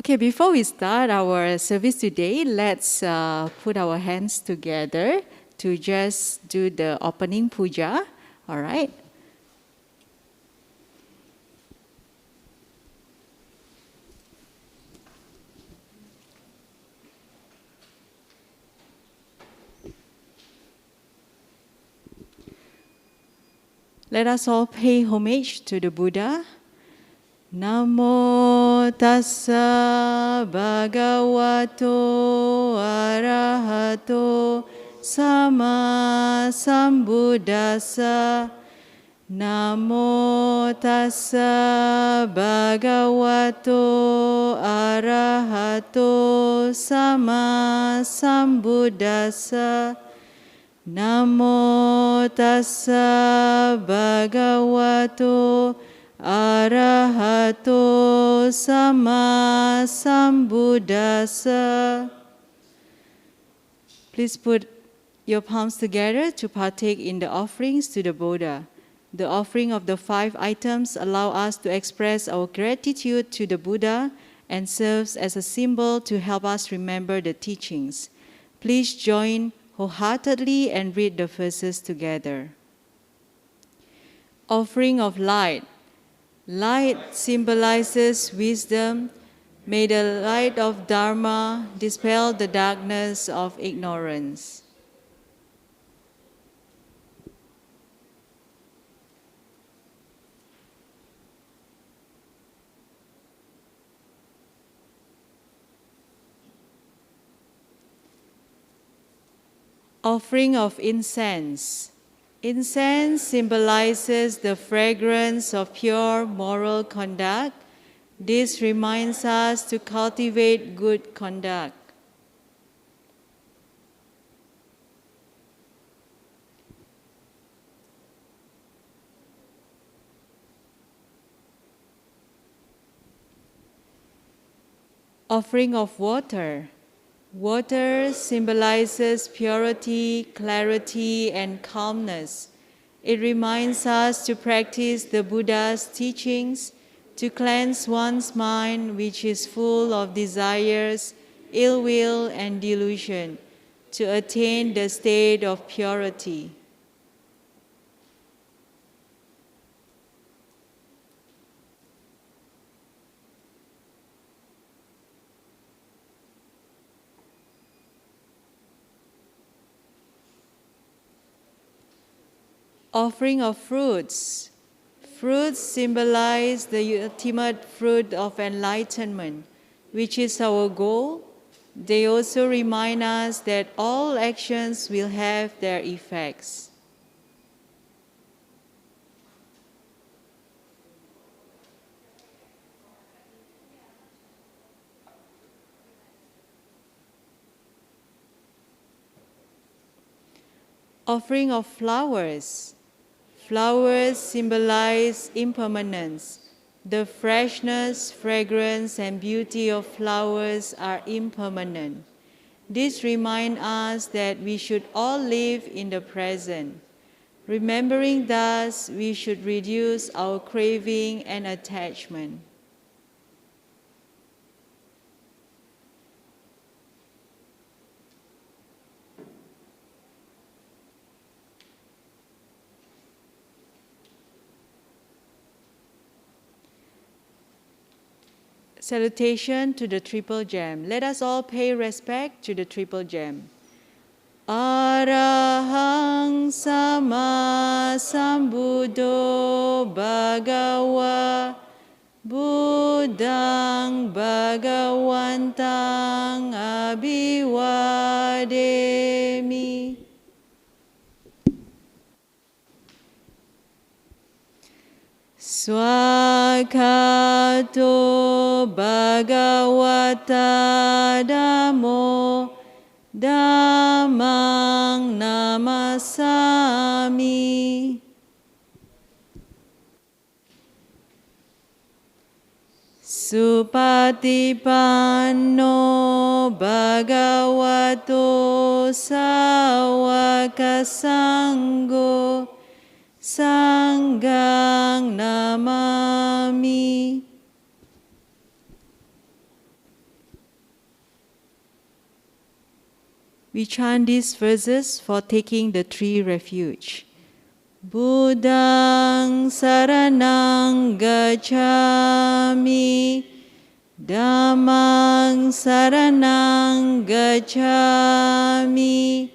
Okay, before we start our service today, let's put our hands together to just do the opening puja. All right. Let us all pay homage to the Buddha. Namo tassa bhagavato arahato sama sambuddhassa. Namo tassa bhagavato arahato sama sambuddhassa. Namo tassa bhagavato arahato sama sambuddhassa. Please put your palms together to partake in the offerings to the Buddha. The offering of the 5 items allow us to express our gratitude to the Buddha and serves as a symbol to help us remember the teachings. Please join wholeheartedly and read the verses together. Offering of light. Light symbolizes wisdom. May the light of Dharma dispel the darkness of ignorance. Offering of incense. Incense symbolizes the fragrance of pure moral conduct. This reminds us to cultivate good conduct. Offering of water. Water symbolizes purity, clarity, and calmness. It reminds us to practice the Buddha's teachings, to cleanse one's mind, which is full of desires, ill will, and delusion, to attain the state of purity. Offering of fruits. Fruits symbolize the ultimate fruit of enlightenment, which is our goal. They also remind us that all actions will have their effects. Offering of flowers. Flowers symbolize impermanence. The freshness, fragrance, and beauty of flowers are impermanent. This reminds us that we should all live in the present. Remembering thus, we should reduce our craving and attachment. Salutation to the Triple Gem. Let us all pay respect to the Triple Gem. Arahang Sama Sambuddho Bhagawa Buddhang Bhagawantang Abhivademi. Swakato Bhagavata Dhammo Dhammang Namasami. Supatipanno Bhagavato Sawaka Sangho Sanghang Namami. We chant these verses for taking the three refuge. Buddhang saranang gacchami, Dhammang saranang gacchami,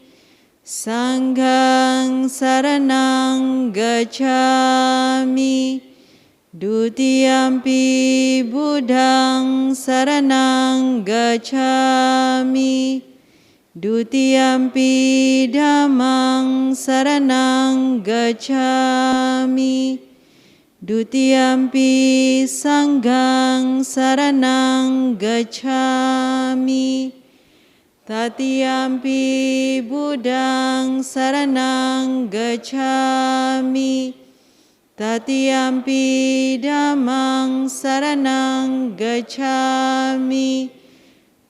Sanghang saranang gacchami, Dutiyampi Buddhang saranang gacchami, Dutiyampi Dhammang saranang gacchami, Dutiyampi Sanghang saranang gacchami, Tatiyampi Buddhang saranang gacchami, Tatiyampi Dhammang saranang gacchami,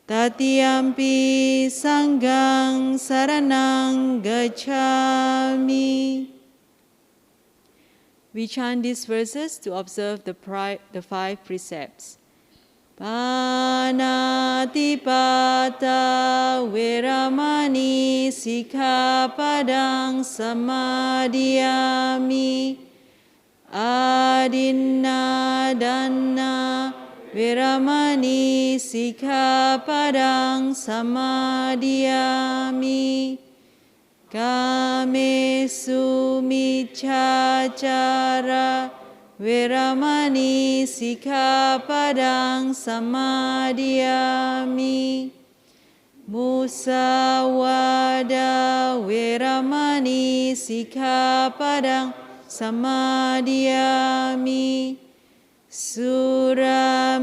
Tatiyampi Sanghang saranang gacchami. We chant these verses to observe the 5 precepts. Panatipata Veramani Sikkhapadang Samadhiyami, Adinadana Veramani Sikkhapadang Samadhiyami, Kamesu Miccacara Veramani Sikkhapadang Samadhiyami, Musawada Veramani Sikkhapadang Samadhiyami, Surameraya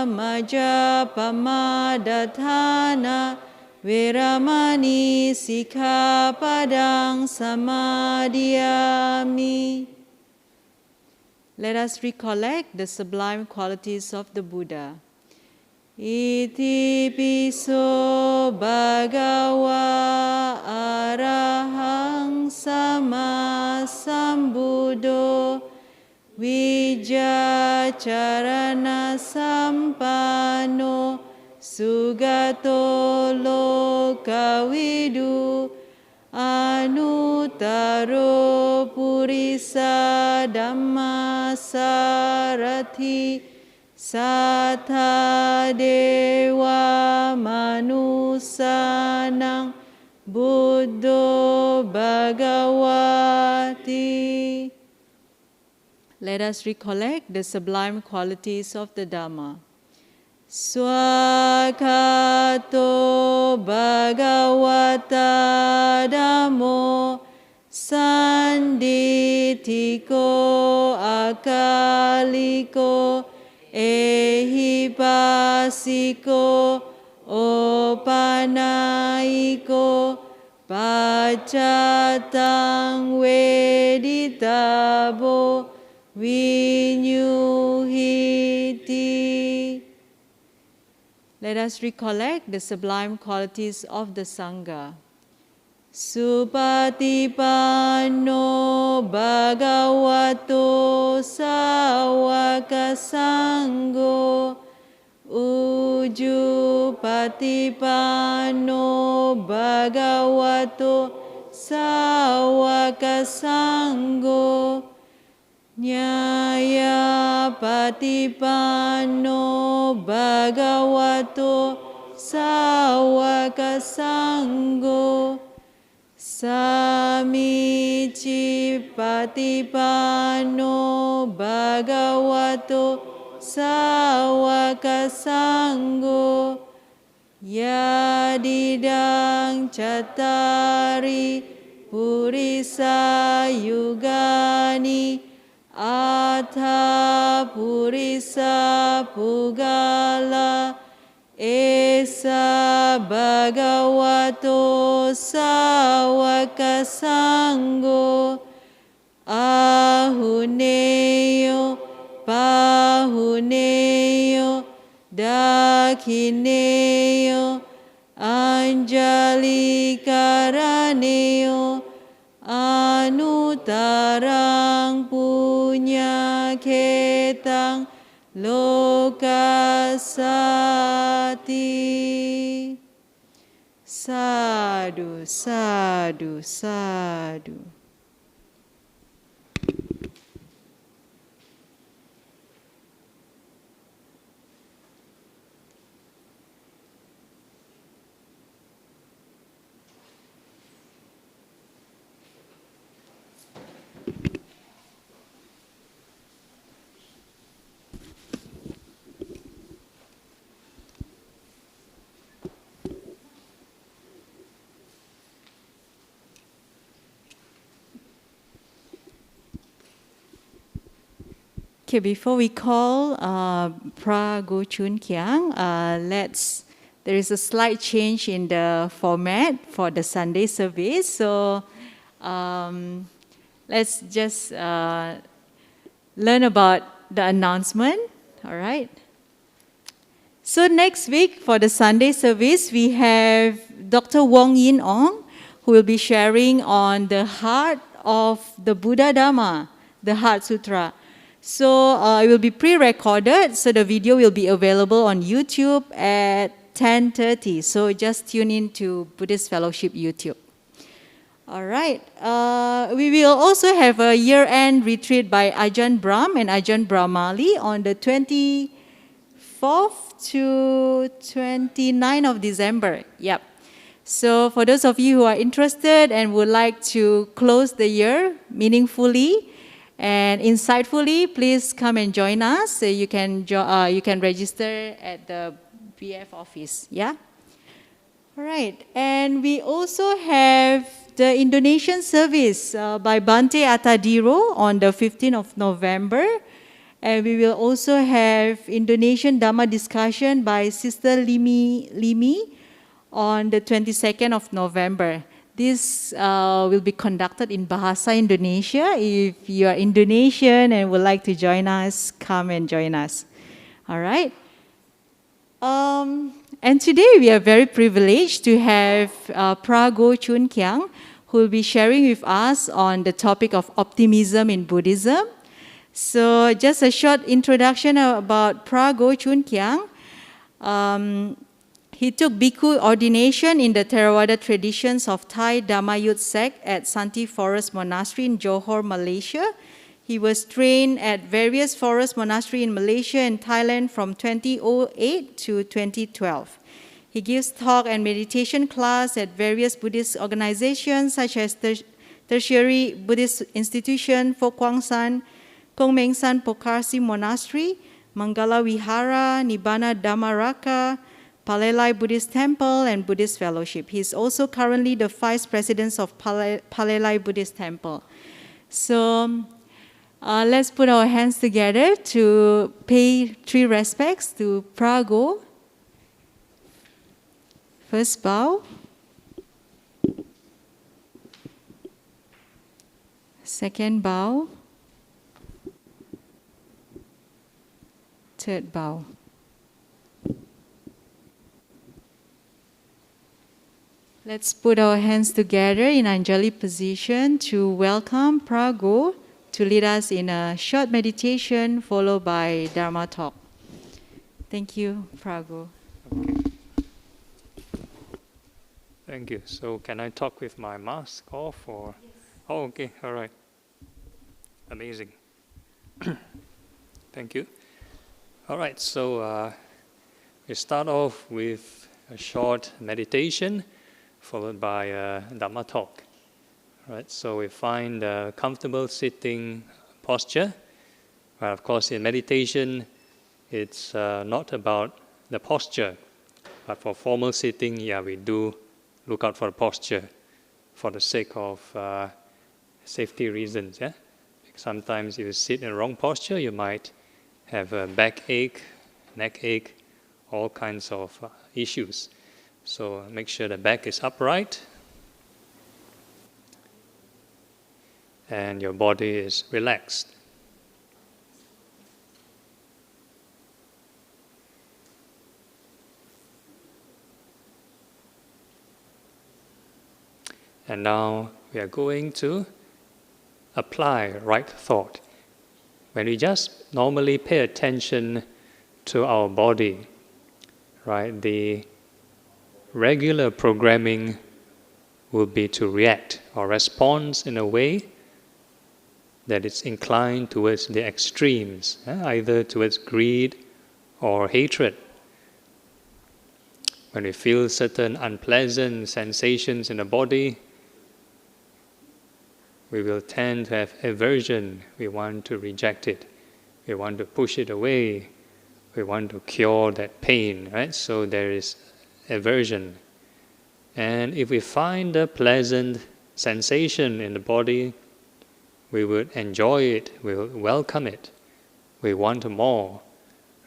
Majapamadatthana Veramani Sikkhapadang Samadhiyami. Let us recollect the sublime qualities of the Buddha. Iti piso bhagava arahang sama sambuddho vijacharana sampano sugato lokavidu anutaro purisa dhammasarathi satha dewa manusanang buddho bhagavati. Let us recollect the sublime qualities of the Dharma. Swakato bhagavata dhammo sanditiko akaliko ehipasiko opanaiko pacatang veditabo vinyuhiti. Let us recollect the sublime qualities of the Sangha. Supatipanno bhagavato sawaka sangho, ujupatipanno bhagavato sawaka sangho, Nyaya patipanno bhagavato sawaka sangho, Samici patipanno bhagavato sawaka sangho, Yadidang cattari purisa yugani Atha purisa pugala esa bhagavato sawaka sangho, ahuneyo pahuneyo dakhineyo anjali karaneyo anutarang punya ketang lokasati. Sadhu, sadhu, sadhu. Okay, before we call Phra Goh Chun Kiang, there is a slight change in the format for the Sunday service. So let's just learn about the announcement, all right? So next week for the Sunday service, we have Dr. Wong Yin Ong, who will be sharing on the heart of the Buddha Dharma, the Heart Sutra. So it will be pre-recorded, so the video will be available on YouTube at 10:30. So just tune in to Buddhist Fellowship YouTube. All right. We will also have a year-end retreat by Ajahn Brahm and Ajahn Brahmali on the 24th to 29th of December. Yep. So for those of you who are interested and would like to close the year meaningfully and insightfully, please come and join us. So you can register at the BF office. Yeah. All right. And we also have the Indonesian service by Bante Atadiro on the 15th of November. And we will also have Indonesian Dharma discussion by Sister Limi on the 22nd of November. This will be conducted in Bahasa Indonesia. If you are Indonesian and would like to join us, come and join us. All right. And today we are very privileged to have Phra Goh Chun Kiang, who will be sharing with us on the topic of optimism in Buddhism. So just a short introduction about Phra Goh Chun Kiang. He took bhikkhu ordination in the Theravada traditions of Thai Dharma Youth sect at Santi Forest Monastery in Johor, Malaysia. He was trained at various forest monasteries in Malaysia and Thailand from 2008 to 2012. He gives talk and meditation class at various Buddhist organizations such as Tertiary Buddhist Institution, Fo Kwang San, Kong Meng San Pokarsi Monastery, Mangala Vihara, Nibbana Dhammaraka, Palelai Buddhist Temple, and Buddhist Fellowship. He is also currently the Vice President of Palelai Buddhist Temple. So let's put our hands together to pay 3 respects to Phra Goh. First bow. Second bow. Third bow. Let's put our hands together in Anjali position to welcome Phra Goh to lead us in a short meditation followed by Dharma talk. Thank you, Phra Goh. Okay. Thank you. So can I talk with my mask off or? Yes. Oh, okay. All right. Amazing. Thank you. All right. So we start off with a short meditation followed by a Dharma talk. All right. So we find a comfortable sitting posture. Well, of course, in meditation, it's not about the posture, but for formal sitting, we do look out for posture for the sake of safety reasons. Yeah? Sometimes if you sit in the wrong posture, you might have a backache, neck ache, all kinds of issues. So make sure the back is upright and your body is relaxed. And now we are going to apply right thought. When we just normally pay attention to our body, right, the regular programming will be to react or respond in a way that is inclined towards the extremes, either towards greed or hatred. When we feel certain unpleasant sensations in the body, we will tend to have aversion. We want to reject it. We want to push it away. We want to cure that pain, right? So there is aversion. And if we find a pleasant sensation in the body, we would enjoy it, we will welcome it, we want more,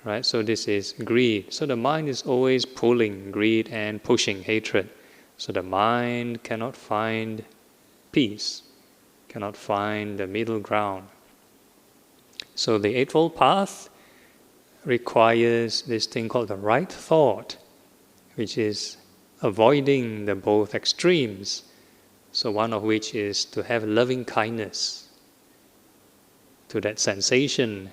right? So this is greed. So the mind is always pulling greed and pushing hatred. So the mind cannot find peace, cannot find the middle ground. So the Eightfold Path requires this thing called the right thought, which is avoiding the both extremes. So one of which is to have loving kindness to that sensation.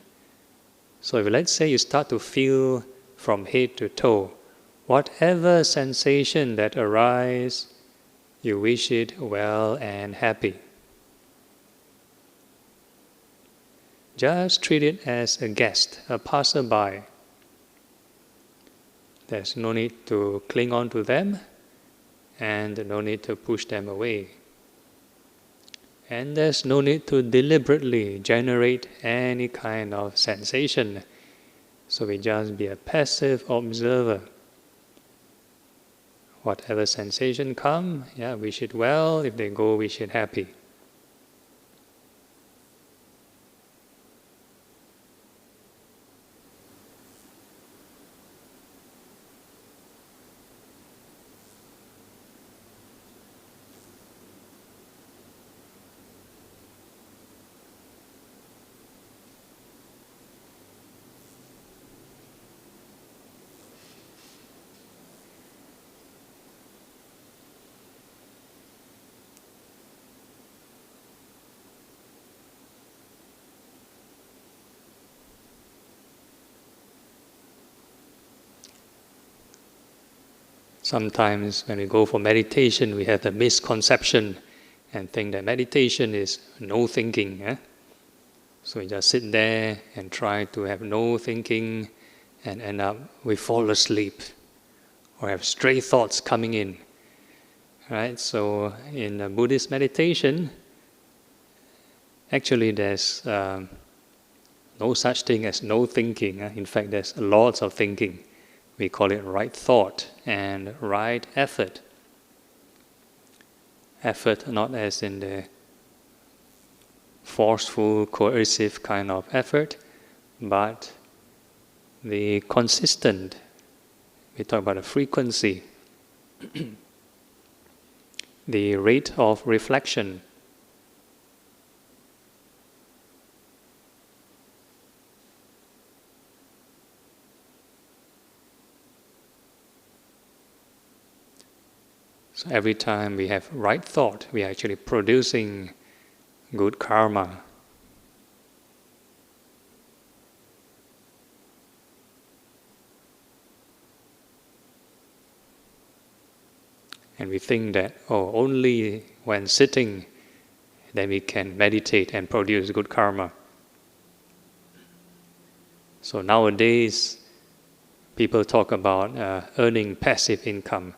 So if let's say you start to feel from head to toe, whatever sensation that arises, you wish it well and happy. Just treat it as a guest, a passerby. There's no need to cling on to them and no need to push them away. And there's no need to deliberately generate any kind of sensation. So we just be a passive observer. Whatever sensation come, wish it well. If they go, wish it happy. Sometimes when we go for meditation, we have the misconception and think that meditation is no thinking. So we just sit there and try to have no thinking and end up we fall asleep or have stray thoughts coming in. Right? So in Buddhist meditation, actually there's no such thing as no thinking. In fact, there's lots of thinking. We call it right thought and right effort. Effort not as in the forceful, coercive kind of effort, but the consistent. We talk about the frequency, the rate of reflection. So every time we have right thought, we are actually producing good karma. And we think that, only when sitting, then we can meditate and produce good karma. So nowadays, people talk about earning passive income.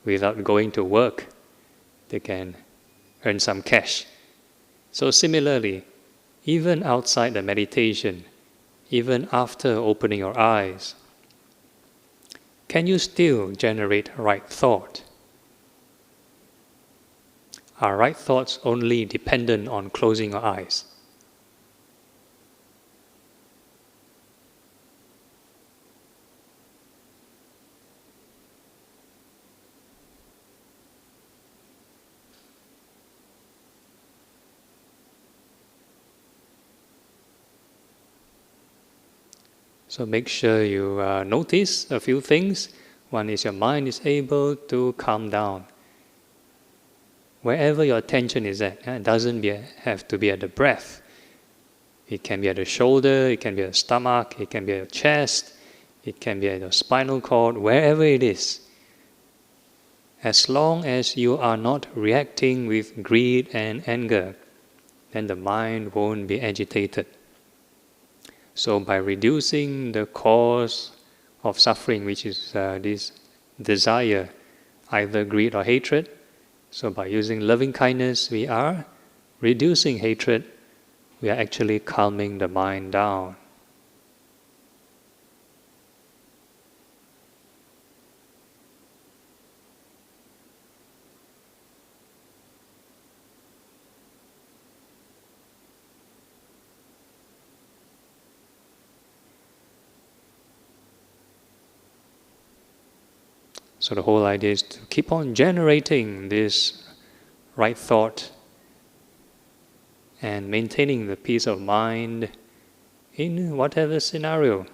Without going to work, they can earn some cash. So similarly, even outside the meditation, even after opening your eyes, can you still generate right thought? Are right thoughts only dependent on closing your eyes? So make sure you notice a few things. One is your mind is able to calm down. Wherever your attention is at, it doesn't have to be at the breath. It can be at the shoulder, it can be at the stomach, it can be at your chest, it can be at your spinal cord, wherever it is. As long as you are not reacting with greed and anger, then the mind won't be agitated. So by reducing the cause of suffering, which is this desire, either greed or hatred, so by using loving kindness, we are reducing hatred, we are actually calming the mind down. So the whole idea is to keep on generating this right thought and maintaining the peace of mind in whatever scenario.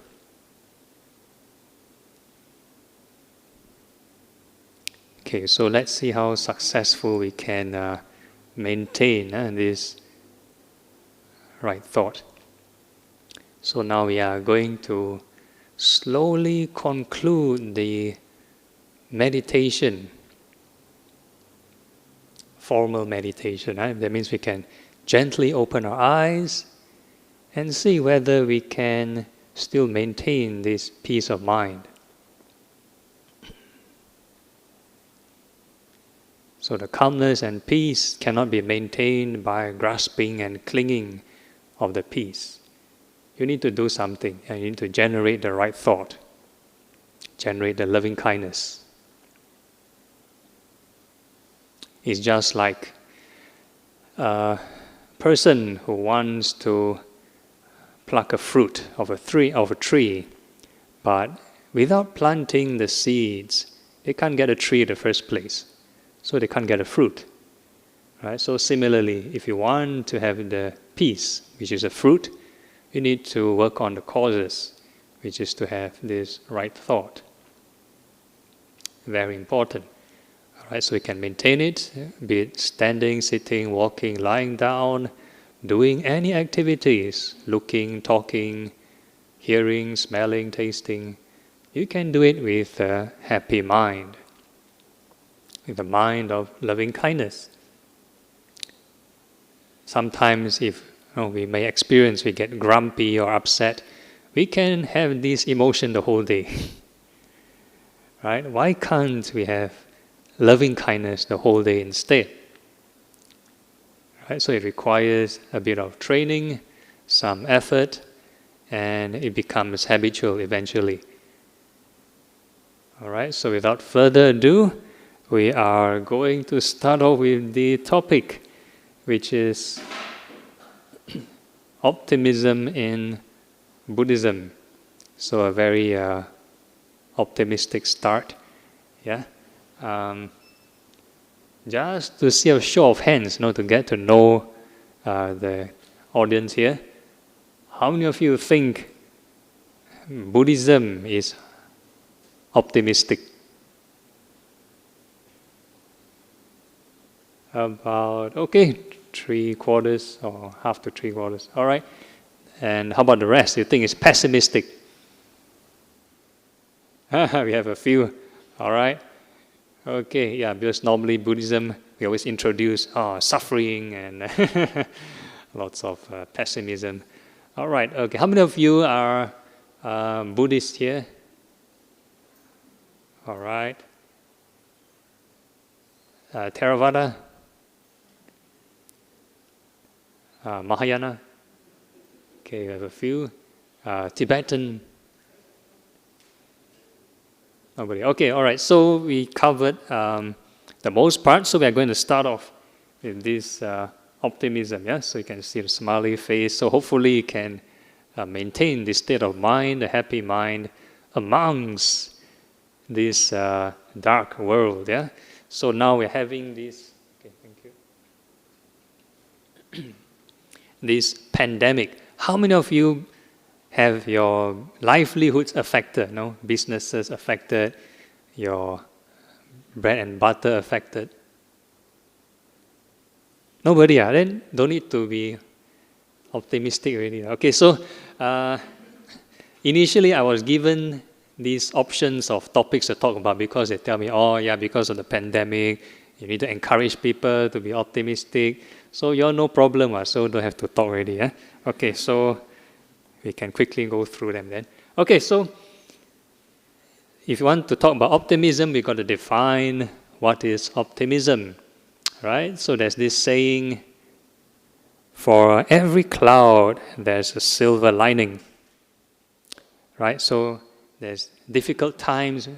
Okay, so let's see how successful we can maintain this right thought. So now we are going to slowly conclude the meditation, formal meditation. Right? That means we can gently open our eyes and see whether we can still maintain this peace of mind. So the calmness and peace cannot be maintained by grasping and clinging of the peace. You need to do something, and you need to generate the right thought, generate the loving kindness. It's just like a person who wants to pluck a fruit of a tree, but without planting the seeds, they can't get a tree in the first place, so they can't get a fruit. Right? So similarly, if you want to have the peace, which is a fruit, you need to work on the causes, which is to have this right thought. Very important. Right, so we can maintain it, be it standing, sitting, walking, lying down, doing any activities, looking, talking, hearing, smelling, tasting. You can do it with a happy mind, with a mind of loving kindness. Sometimes if we may experience, we get grumpy or upset, we can have this emotion the whole day. Right? Why can't we have loving kindness the whole day instead? Right? So it requires a bit of training, some effort, and it becomes habitual eventually. All right, so without further ado, we are going to start off with the topic, which is optimism in Buddhism. So a very optimistic start. Yeah. Just to see a show of hands, to get to know the audience here. How many of you think Buddhism is optimistic? About, 3/4 or half to 3/4. All right. And how about the rest? You think it's pessimistic? We have a few. All right. Okay, yeah, because normally Buddhism, we always introduce suffering and lots of pessimism. All right, okay. How many of you are Buddhist here? All right. Theravada? Mahayana? Okay, we have a few. Tibetan? Nobody. Okay, all right. So we covered the most part. So we are going to start off with this optimism. Yeah. So you can see the smiley face. So hopefully you can maintain this state of mind, a happy mind, amongst this dark world. Yeah. So now we're having this. Okay, thank you. This pandemic. How many of you have your livelihoods affected, businesses affected, your bread and butter affected? Nobody, then don't need to be optimistic already. Okay, so initially I was given these options of topics to talk about because they tell me, oh yeah, because of the pandemic, you need to encourage people to be optimistic. So you're no problem, so don't have to talk already. Yeah? Okay, so we can quickly go through them then. Okay, so if you want to talk about optimism, we've got to define what is optimism, right? So there's this saying, for every cloud, there's a silver lining, right? So there's difficult times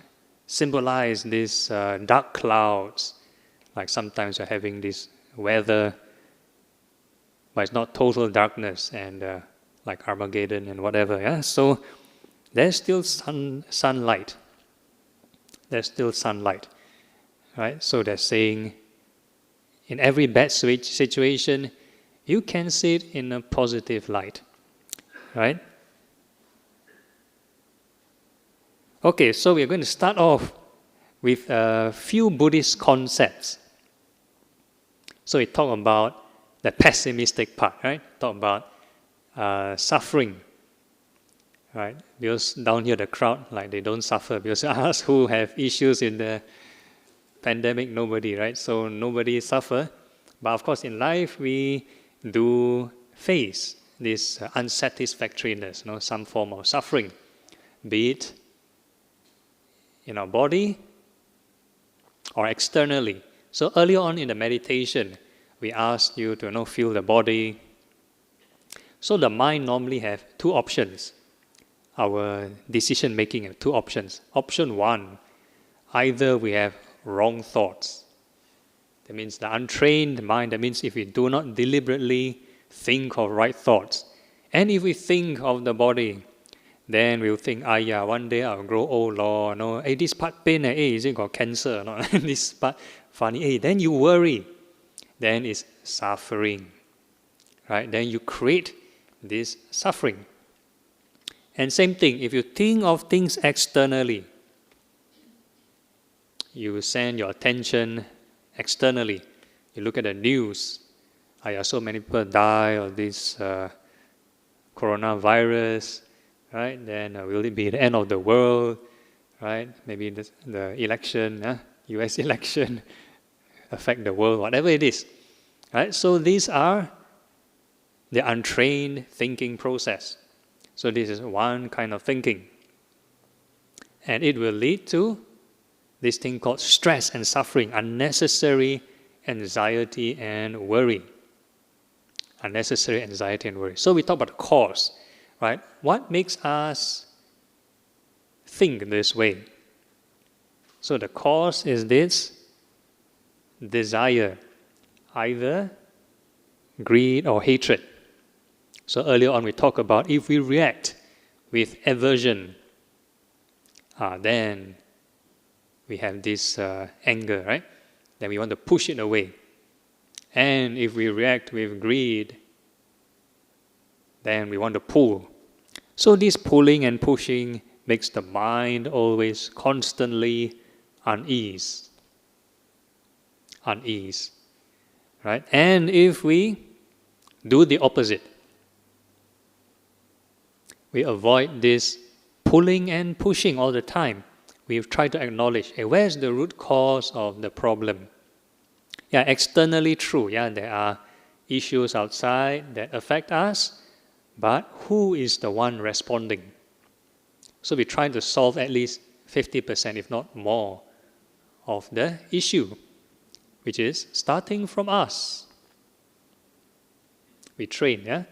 symbolize these dark clouds, like sometimes you're having this weather, but it's not total darkness and like Armageddon and whatever. Yeah, so there's still sunlight. There's still sunlight, right? So they're saying, in every bad situation, you can see it in a positive light, right? Okay, so we're going to start off with a few Buddhist concepts. So we talk about the pessimistic part, right? Talk about suffering, right? Because down here the crowd, like they don't suffer. Because us who have issues in the pandemic, nobody, right? So nobody suffer. But of course in life we do face this unsatisfactoriness, some form of suffering, be it in our body or externally. So earlier on in the meditation, we asked you to feel the body. So the mind normally have two options. Our decision making have two options. Option one, either we have wrong thoughts. That means the untrained mind, that means if we do not deliberately think of right thoughts. And if we think of the body, then we'll think, one day I'll grow old, Lord. No, this part pain, is it got cancer? No? This part funny, then you worry. Then it's suffering, right? Then you create this suffering. And same thing, if you think of things externally, you send your attention externally. You look at the news, so many people die of this coronavirus, right? Then will it be the end of the world, right? Maybe the election, US election, affect the world, whatever it is, right? So these are the untrained thinking process. So this is one kind of thinking. And it will lead to this thing called stress and suffering, unnecessary anxiety and worry. Unnecessary anxiety and worry. So we talk about the cause, right? What makes us think this way? So the cause is this desire, either greed or hatred. So earlier on we talked about if we react with aversion, then we have this anger, right? Then we want to push it away. And if we react with greed, then we want to pull. So this pulling and pushing makes the mind always constantly unease, right? And if we do the opposite, we avoid this pulling and pushing all the time. We've tried to acknowledge, where's the root cause of the problem? Externally true, there are issues outside that affect us, but who is the one responding? So we try to solve at least 50%, if not more, of the issue, which is starting from us. We train,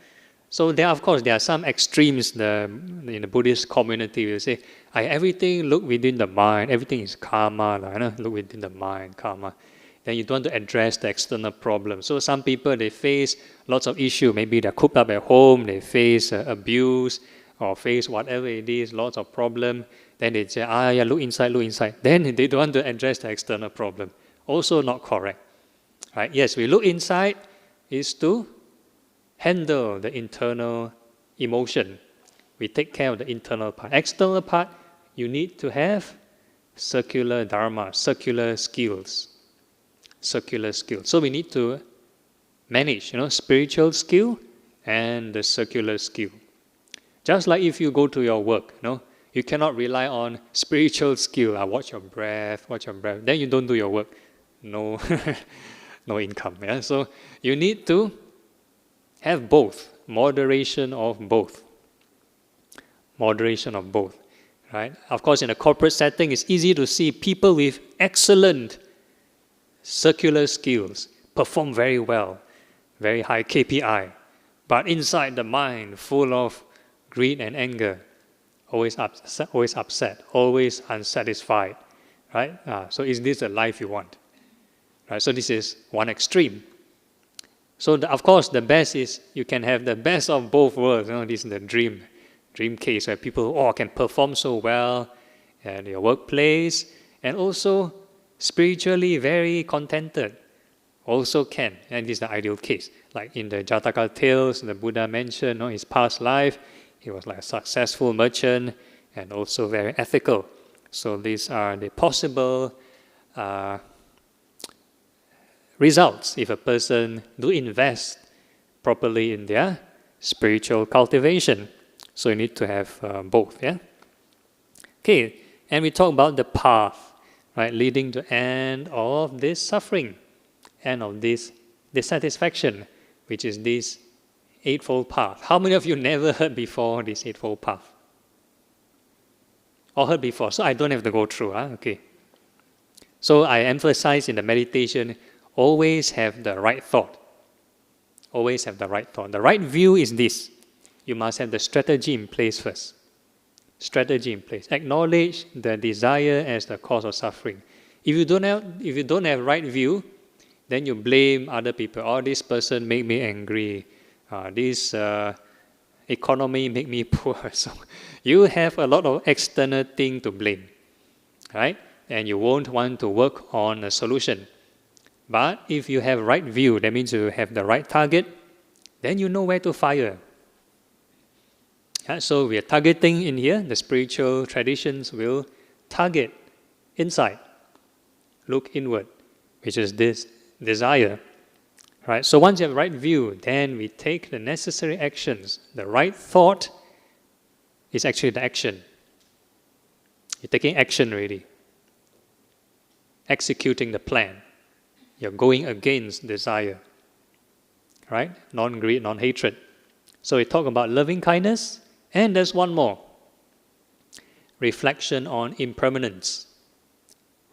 So there are some extremes in the Buddhist community. We say, everything look within the mind, everything is karma, look within the mind, karma. Then you don't want to address the external problem. So some people, they face lots of issues. Maybe they're cooped up at home, they face abuse, or face whatever it is, lots of problem. Then they say, look inside. Then they don't want to address the external problem. Also not correct. Right? Yes, we look inside is to handle the internal emotion. We take care of the internal part. External part, you need to have circular Dharma, circular skills. So we need to manage, spiritual skill and the circular skill. Just like if you go to your work, You cannot rely on spiritual skill. Watch your breath. Then you don't do your work. No, no income. Yeah? So you need to have both, moderation of both. Moderation of both, right? Of course, in a corporate setting, it's easy to see people with excellent circular skills perform very well, very high KPI, but inside the mind full of greed and anger, always upset, always unsatisfied, right? So is this a life you want? Right? So this is one extreme. So of course, the best is you can have the best of both worlds. This is the dream case where people can perform so well at your workplace and also spiritually very contented. Also can, and this is the ideal case. Like in the Jataka tales, the Buddha mentioned his past life, he was like a successful merchant and also very ethical. So these are the possible results if a person do invest properly in their spiritual cultivation. So you need to have both, yeah? Okay, and we talk about the path, right, leading to end of this suffering, end of this dissatisfaction, which is this Eightfold Path. How many of you never heard before this Eightfold Path? Or heard before? So I don't have to go through, okay. So I emphasize in the meditation, always have the right thought. Always have the right thought. The right view is this. You must have the strategy in place first. Strategy in place. Acknowledge the desire as the cause of suffering. If you don't have right view, then you blame other people. Oh, this person made me angry. This economy make me poor. So you have a lot of external thing to blame, right? And you won't want to work on a solution. But if you have right view, that means you have the right target, then you know where to fire. So we are targeting in here, the spiritual traditions will target inside, look inward, which is this desire. Right? So once you have right view, then we take the necessary actions. The right thought is actually the action. You're taking action already. Executing the plan. You're going against desire. Right? Non-greed, non-hatred. So we talk about loving kindness, and there's one more. Reflection on impermanence.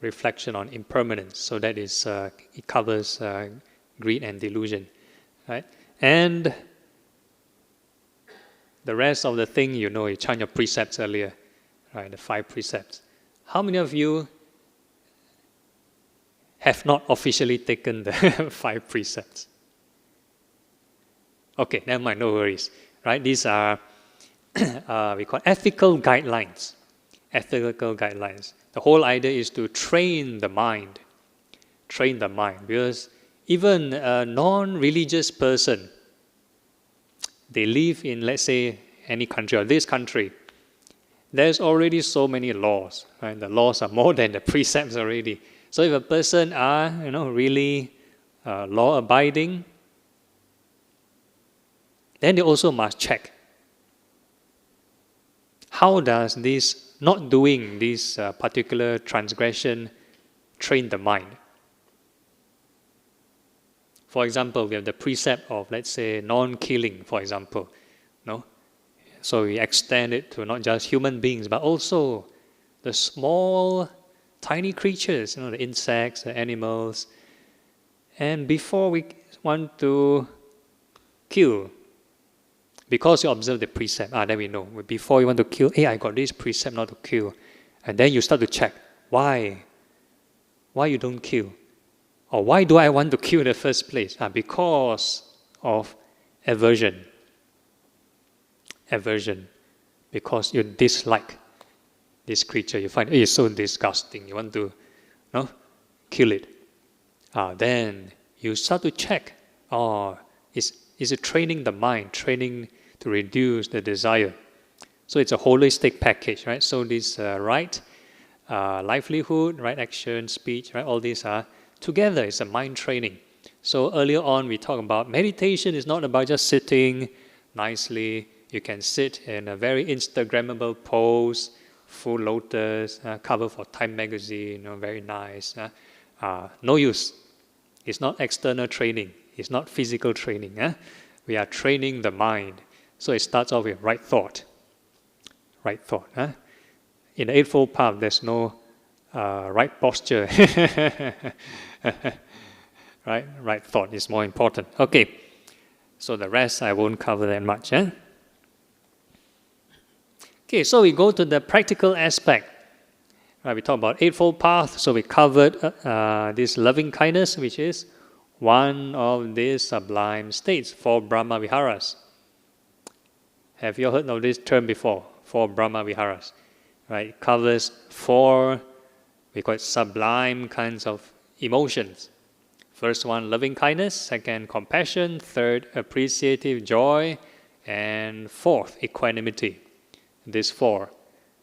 Reflection on impermanence. So that is, it covers greed and delusion, right? And the rest of the thing, you chant your precepts earlier, right? The 5 precepts. How many of you have not officially taken the 5 precepts? Okay, never mind, no worries, right? These are we call ethical guidelines. Ethical guidelines. The whole idea is to train the mind. Train the mind, because even a non-religious person, they live in, let's say, any country or this country, there's already so many laws, right? The laws are more than the precepts already. So if a person are, really law-abiding, then they also must check. How does this, not doing this particular transgression, train the mind? For example, we have the precept of, let's say, non-killing, for example. No? So we extend it to not just human beings, but also the small, tiny creatures, the insects, the animals. And before we want to kill, because you observe the precept, then we know. Before you want to kill, hey, I got this precept not to kill. And then you start to check, why? Why you don't kill? Or why do I want to kill in the first place? Because of aversion. Aversion. Because you dislike this creature. You find it's so disgusting. You want to kill it. Then you start to check. Is it training the mind, training to reduce the desire? So it's a holistic package, right? So this right livelihood, right action, speech, right? All these are together. It's a mind training. So earlier on we talked about meditation is not about just sitting nicely. You can sit in a very Instagrammable pose full lotus, cover for Time magazine, very nice. No use. It's not external training. It's not physical training. We are training the mind. So it starts off with right thought. Right thought. In the Eightfold Path, there's no right posture. Right thought is more important. Okay, so the rest I won't cover that much. Okay, so we go to the practical aspect. We talk about Eightfold Path, so we covered this loving kindness, which is one of these sublime states, 4 Brahma Viharas. Have you heard of this term before? 4 Brahma Viharas. Right? It covers 4, we call it sublime kinds of emotions. First one, loving kindness. Second, compassion. Third, appreciative joy. And fourth, equanimity. These 4.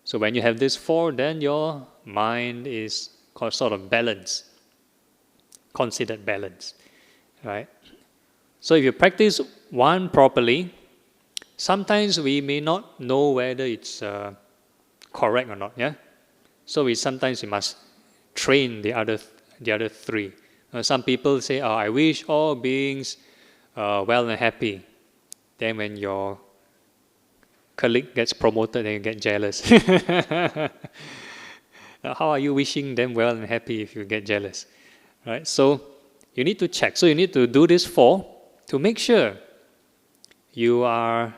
So when you have these 4, then your mind is sort of balanced, considered balanced, right? So if you practice one properly, sometimes we may not know whether it's correct or not. So sometimes we must train the other 3. Some people say, I wish all beings well and happy. Then when your colleague gets promoted, then you get jealous. How are you wishing them well and happy if you get jealous? Right? So you need to check. So you need to do this 4 to make sure you are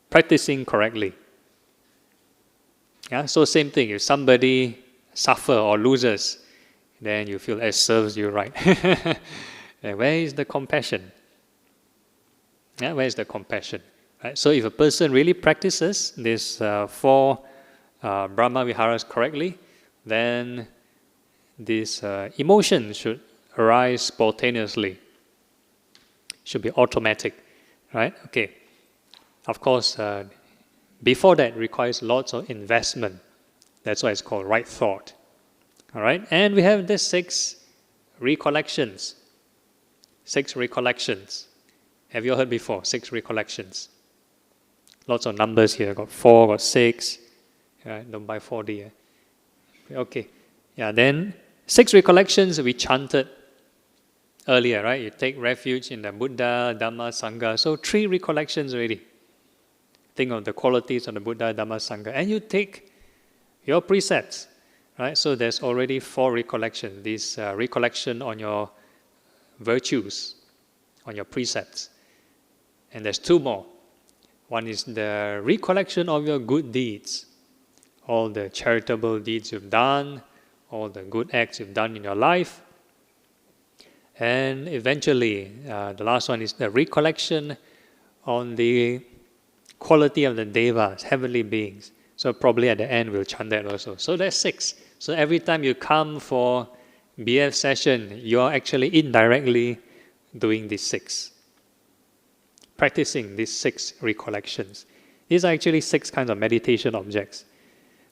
practicing correctly. So same thing, if somebody suffer or loses, then you feel it serves you right. And where is the compassion? Where is the compassion? Right? So if a person really practices these 4 Brahma Viharas correctly, then this emotion should arise spontaneously. Should be automatic, right? Okay. Of course, before that requires lots of investment. That's why it's called right thought. All right, and we have the 6 recollections. 6 recollections. Have you heard before? 6 recollections. Lots of numbers here. Got 4, got 6. Don't buy 4D. Okay. Then 6 recollections we chanted earlier, right? You take refuge in the Buddha, Dhamma, Sangha. So 3 recollections already. Think of the qualities of the Buddha, Dhamma, Sangha. And you take your precepts, right? So there's already 4 recollections. This recollection on your virtues, on your precepts. And there's 2 more. One is the recollection of your good deeds. All the charitable deeds you've done, all the good acts you've done in your life. And eventually, the last one is the recollection on the quality of the devas, heavenly beings. So probably at the end we'll chant that also. So there's 6. So every time you come for BF session, you're actually indirectly doing these 6. Practicing these 6 recollections. These are actually 6 kinds of meditation objects.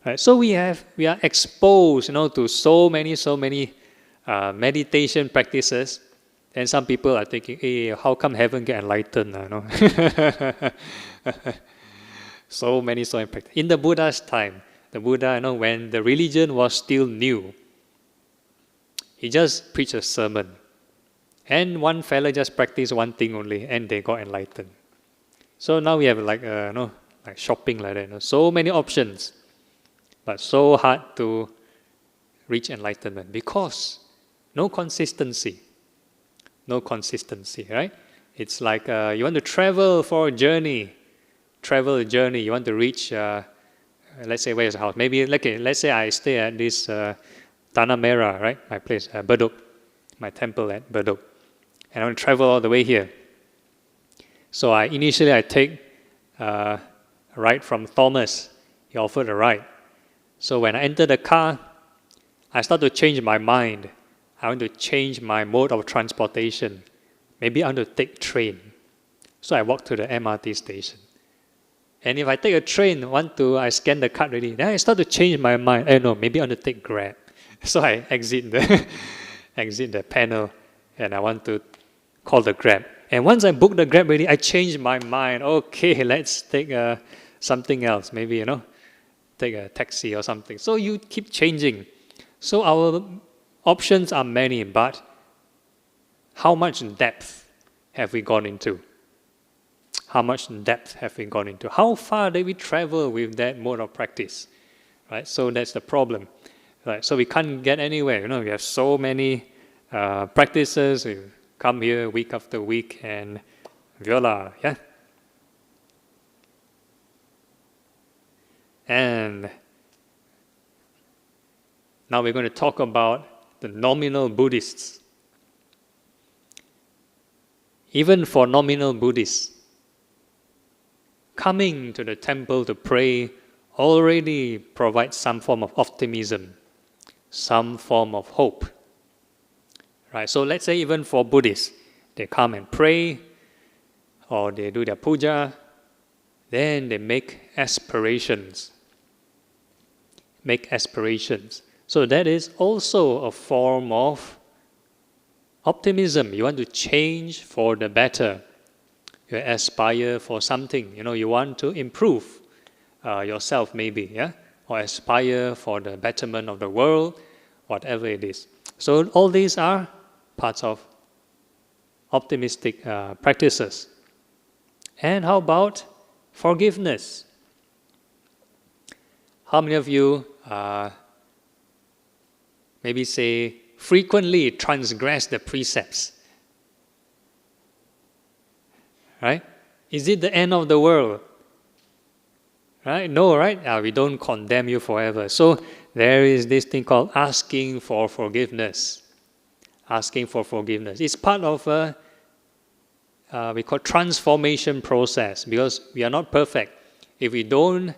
Right? So we are exposed, to so many meditation practices. And some people are thinking, hey, how come heaven get enlightened? So many practices. In the Buddha's time, the Buddha, when the religion was still new, he just preached a sermon. And one fella just practiced one thing only, and they got enlightened. So now we have like shopping like that. So many options, but so hard to reach enlightenment because no consistency. No consistency, right? It's like you want to travel for a journey. You want to reach, let's say, where's the house? Maybe, let's say I stay at this Tanah Merah, right? My place, Bedok, my temple at Bedok. And I want to travel all the way here. So initially I take a ride from Thomas. He offered a ride. So when I enter the car, I start to change my mind. I want to change my mode of transportation. Maybe I want to take train. So I walk to the MRT station. And if I take a train, I scan the card already. Then I start to change my mind. No, maybe I want to take Grab. So I exit the panel, and I want to call the Grab. And once I book the Grab already, I change my mind. Okay, let's take something else. Maybe take a taxi or something. So you keep changing. So our options are many, but how much depth have we gone into? How much depth have we gone into? How far did we travel with that mode of practice? Right? So that's the problem. Right? So we can't get anywhere. We have so many practices. We come here week after week and voila, yeah? And now we're going to talk about the nominal Buddhists. Even for nominal Buddhists, coming to the temple to pray already provides some form of optimism, some form of hope. Right? So let's say even for Buddhists, they come and pray, or they do their puja, then they make aspirations. So that is also a form of optimism. You want to change for the better. You aspire for something. You want to improve yourself maybe, yeah? Or aspire for the betterment of the world, whatever it is. So all these are parts of optimistic practices. And how about forgiveness? How many of you maybe say frequently transgress the precepts? Right? Is it the end of the world? Right? No, right? We don't condemn you forever. So there is this thing called asking for forgiveness. Asking for forgiveness. It's part of we call transformation process, because we are not perfect. If we don't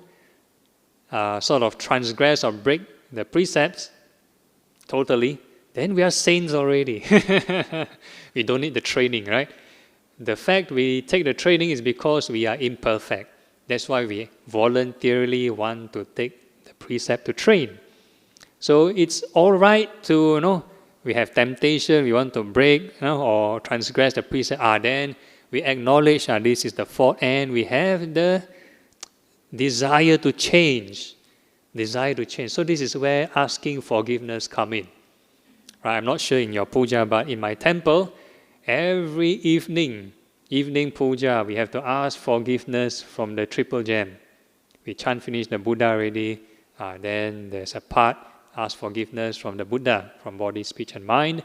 sort of transgress or break the precepts totally, then we are saints already. We don't need the training, right? The fact we take the training is because we are imperfect. That's why we voluntarily want to take the precept to train. So it's all right to, we have temptation, we want to break or transgress the precept. Then we acknowledge this is the fault, and we have the desire to change. So this is where asking forgiveness come in. Right? I'm not sure in your puja, but in my temple, every evening puja, we have to ask forgiveness from the triple gem. We chant finish the Buddha already, then there's a part, ask forgiveness from the Buddha, from body, speech and mind.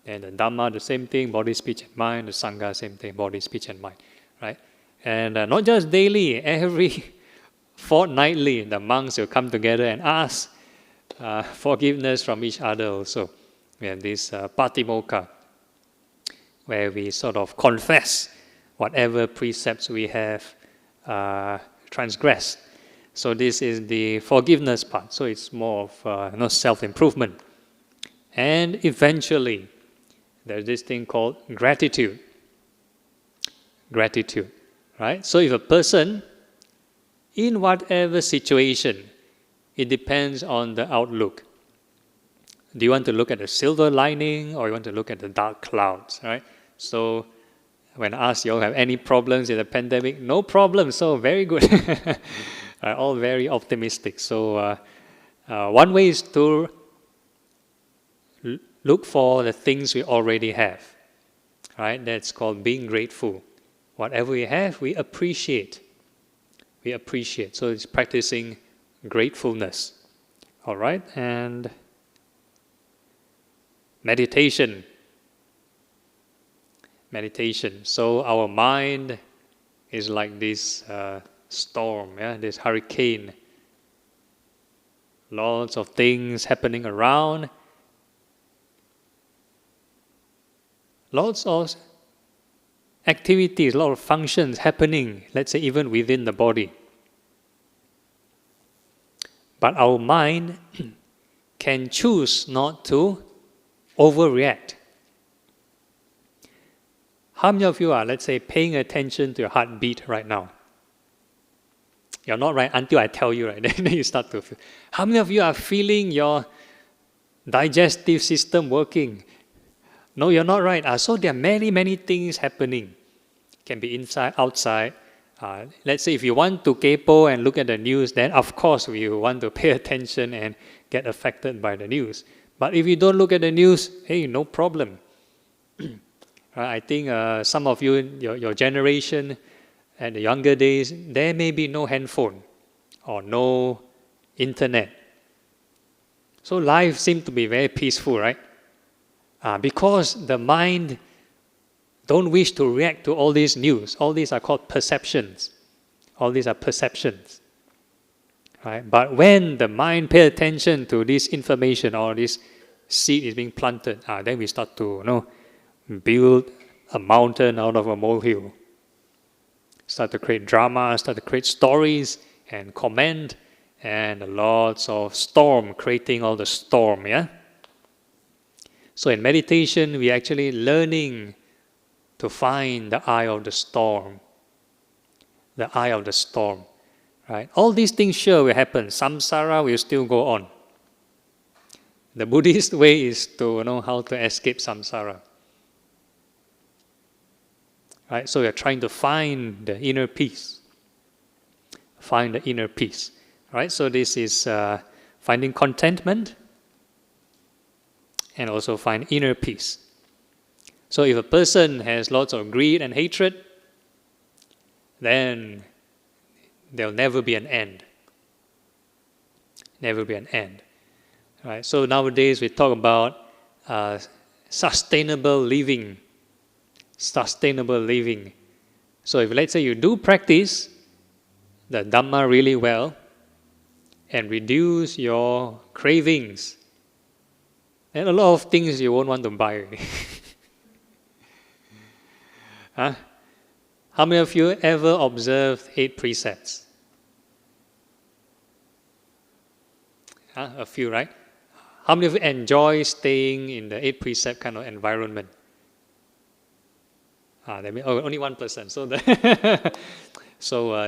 And the Dharma, the same thing, body, speech and mind. The Sangha, same thing, body, speech and mind. Right? And not just daily, every fortnightly, the monks will come together and ask forgiveness from each other also. We have this patimokkha, where we sort of confess whatever precepts we have transgressed. So this is the forgiveness part. So it's more of self-improvement. And eventually, there's this thing called gratitude. Gratitude, right? So if a person, in whatever situation, it depends on the outlook. Do you want to look at the silver lining, or you want to look at the dark clouds, right? So when asked, you all have any problems in the pandemic? No problem, so very good. All very optimistic. So one way is to look for the things we already have, right? That's called being grateful. Whatever we have, we appreciate. So it's practicing gratefulness. All right, and meditation. So our mind is like this storm, this hurricane. Lots of things happening around. Lots of activities, a lot of functions happening, let's say even within the body. But our mind can choose not to overreact. How many of you are, let's say, paying attention to your heartbeat right now? You're not, right, until I tell you, right? Then you start to feel. How many of you are feeling your digestive system working? No, you're not, right. So there are many, many things happening. Can be inside, outside. Let's say if you want to kaypo and look at the news, then of course we want to pay attention and get affected by the news. But if you don't look at the news, hey, no problem. I think some of you, your generation, and the younger days, there may be no handphone or no internet. So life seems to be very peaceful, right? Because the mind don't wish to react to all these news. All these are called perceptions. All these are perceptions. Right? But when the mind pay attention to this information or this seed is being planted, then we start to build a mountain out of a molehill. Start to create drama, start to create stories and comment, and lots of storm, creating all the storm, yeah? So in meditation, we're actually learning to find the eye of the storm. The eye of the storm, right? All these things sure will happen. Samsara will still go on. The Buddhist way is to know how to escape samsara. Right? So we're trying to find the inner peace. Find the inner peace. Right? So this is finding contentment and also find inner peace. So if a person has lots of greed and hatred, then there'll never be an end. Never be an end. Right? So nowadays we talk about sustainable living. Sustainable living. So if let's say you do practice the Dharma really well and reduce your cravings, then a lot of things you won't want to buy. Huh? How many of you ever observed 8 precepts? A few, right? How many of you enjoy staying in the 8 precept kind of environment? That means, only one person. So,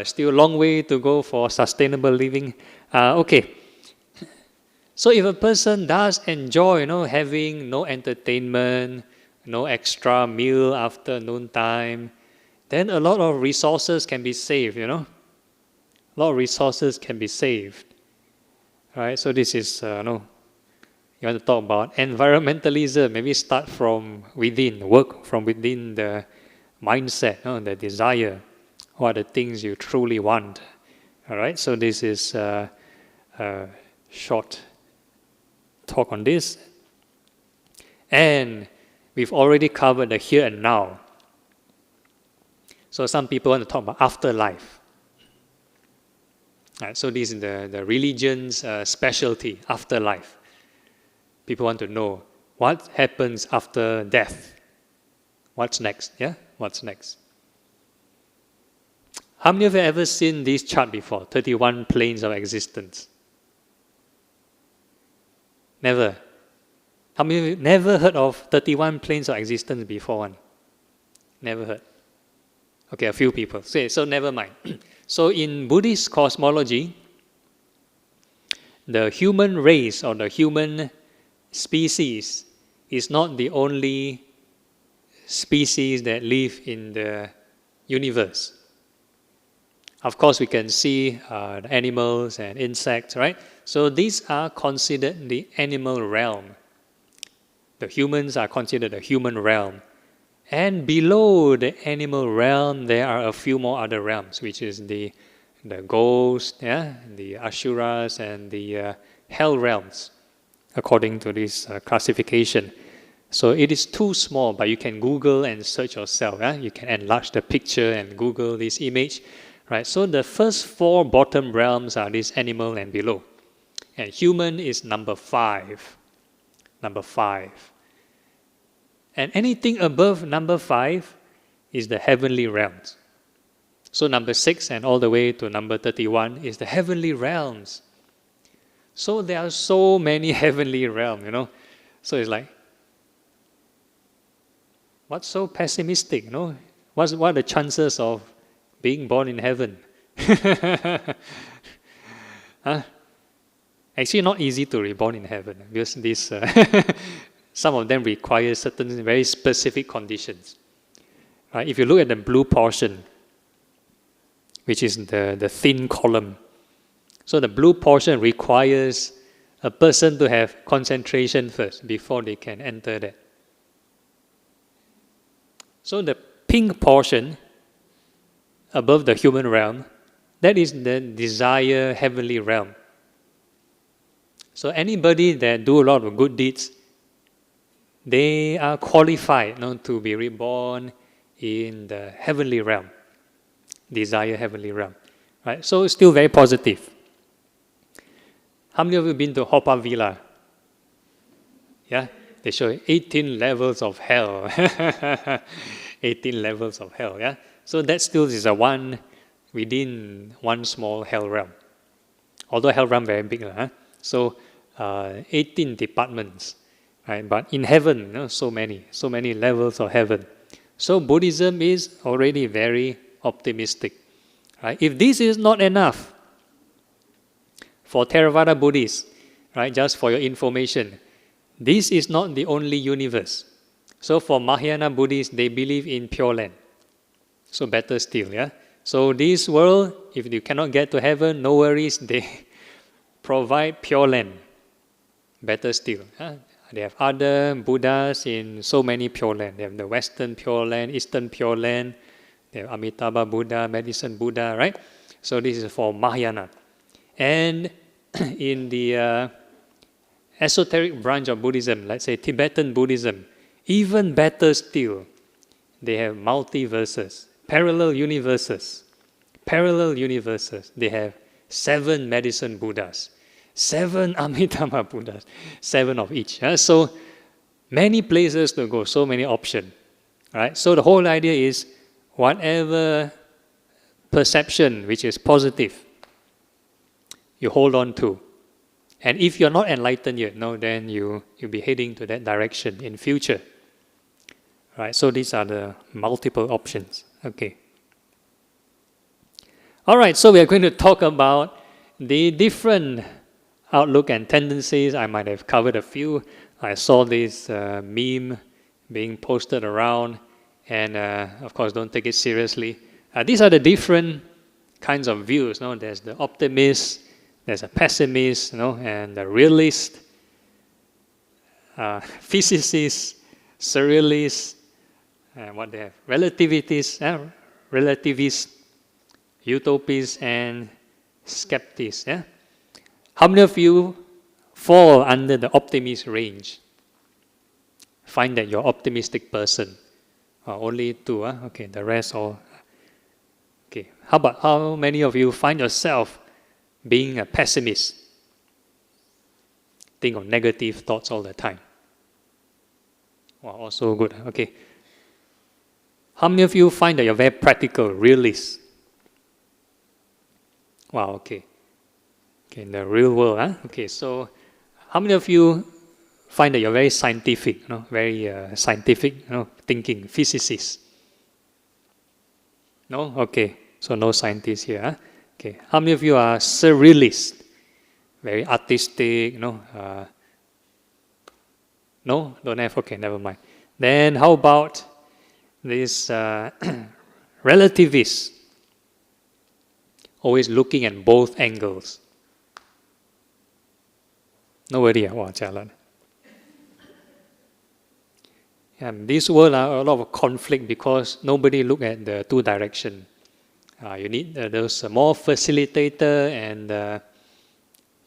still a long way to go for sustainable living. Okay. So if a person does enjoy, having no entertainment, no extra meal after noontime, then a lot of resources can be saved, A lot of resources can be saved. Right? So this is, you want to talk about environmentalism, maybe start from within, work from within the mindset, the desire, what are the things you truly want. All right, so this is a short talk on this. And we've already covered the here and now. So some people want to talk about afterlife. All right, so this is the religion's specialty, afterlife. People want to know what happens after death. What's next? Yeah? What's next? How many of you have ever seen this chart before? 31 planes of existence. Never. How many of you never heard of 31 planes of existence before one? Never heard. Okay, a few people. So never mind. So in Buddhist cosmology, the human race or the human species is not the only species that live in the universe. Of course, we can see the animals and insects, right? So these are considered the animal realm. The humans are considered the human realm. And below the animal realm, there are a few more other realms, which is the ghosts, the asuras, and the hell realms, according to this classification. So it is too small, but you can Google and search yourself. You can enlarge the picture and Google this image. Right? So the first 4 bottom realms are this animal and below. And human is number 5. Number 5. And anything above number 5 is the heavenly realms. So number 6 and all the way to number 31 is the heavenly realms. So there are so many heavenly realms, So it's like, what's so pessimistic, What are the chances of being born in heaven? Actually, not easy to be born in heaven because this, some of them require certain very specific conditions. Right? If you look at the blue portion, which is the thin column. So the blue portion requires a person to have concentration first before they can enter that. So the pink portion above the human realm, that is the desire heavenly realm. So anybody that do a lot of good deeds, they are qualified to be reborn in the heavenly realm, desire heavenly realm. Right? So it's still very positive. How many of you have been to Haw Villa? Yeah, they show 18 levels of hell. 18 levels of hell, yeah? So that still is within one small hell realm. Although hell realm very big, so 18 departments, right? But in heaven, so many levels of heaven. So Buddhism is already very optimistic, right? If this is not enough for Theravada Buddhists, right? Just for your information, this is not the only universe. So for Mahayana Buddhists, they believe in Pure Land. So better still, yeah? So this world, if you cannot get to heaven, no worries, they provide Pure Land. Better still. They have other Buddhas in so many Pure Land. They have the Western Pure Land, Eastern Pure Land, they have Amitabha Buddha, Medicine Buddha, right? So this is for Mahayana. And in the esoteric branch of Buddhism, let's say Tibetan Buddhism, even better still, they have multiverses, parallel universes. They have 7 Medicine Buddhas, 7 Amitabha Buddhas, 7 of each. So many places to go, so many options. Right? So the whole idea is whatever perception which is positive, you hold on to. And if you're not enlightened yet, then you'll be heading to that direction in future. Right? So these are the multiple options. Okay. All right, so we are going to talk about the different outlook and tendencies. I might have covered a few. I saw this meme being posted around, and of course, don't take it seriously. These are the different kinds of views. There's the optimist, there's a pessimist, and the realist, physicist, surrealist, and what they have, relativist, utopists, and skeptics. Yeah? How many of you fall under the optimist range? Find that you're optimistic person. Only 2, okay, the rest all. Okay, how many of you find yourself being a pessimist? Think of negative thoughts all the time. Wow, also good. Okay. How many of you find that you're very practical, realist? Wow, okay. Okay, in the real world, Okay, so how many of you find that you're very scientific, very scientific, thinking, physicist? No? Okay, so no scientists here, Okay, how many of you are surrealist? Very artistic, No? Don't have? Okay, never mind. Then how about this relativist? Always looking at both angles. Nobody? Wow, jalan. This world a lot of conflict because nobody look at the 2 direction. You need those more facilitator and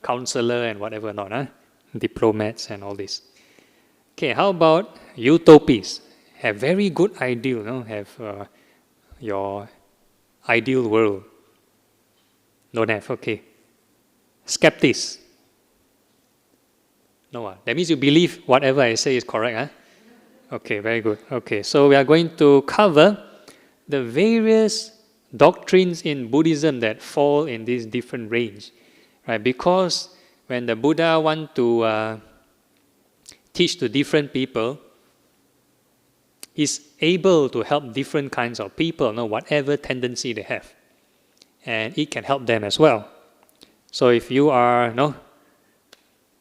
counselor and whatever not, diplomats and all this. Okay, how about utopies? Have very good ideal, have your ideal world. Don't have, okay. Skeptics. No, that means you believe whatever I say is correct, Okay, very good. Okay, so we are going to cover the various doctrines in Buddhism that fall in this different range, right? Because when the Buddha want to teach to different people, he's able to help different kinds of people, whatever tendency they have. And it can help them as well. So if you are,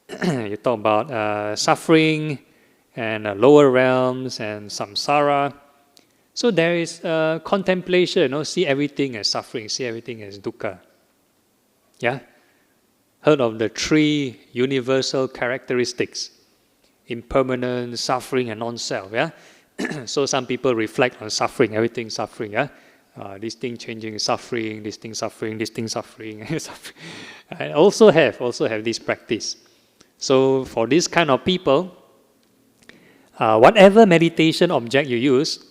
you talk about suffering and lower realms and samsara, So there is contemplation, see everything as suffering, see everything as dukkha. Yeah? Heard of the 3 universal characteristics: impermanence, suffering, and non-self. Yeah. So some people reflect on suffering, everything suffering. Yeah. This thing changing is suffering. This thing suffering. This thing suffering. Suffering. I also have this practice. So for this kind of people, whatever meditation object you use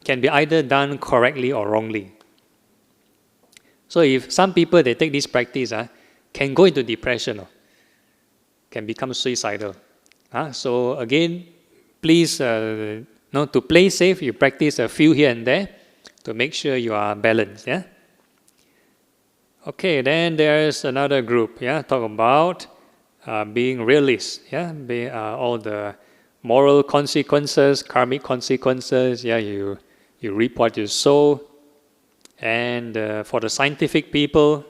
can be either done correctly or wrongly. So if some people, they take this practice, can go into depression, can become suicidal. So again, please, to play safe, you practice a few here and there to make sure you are balanced. Yeah. Okay, then there's another group. Yeah, talk about being realist. Yeah, all the moral consequences, karmic consequences. Yeah, you reap what you sow. And for the scientific people,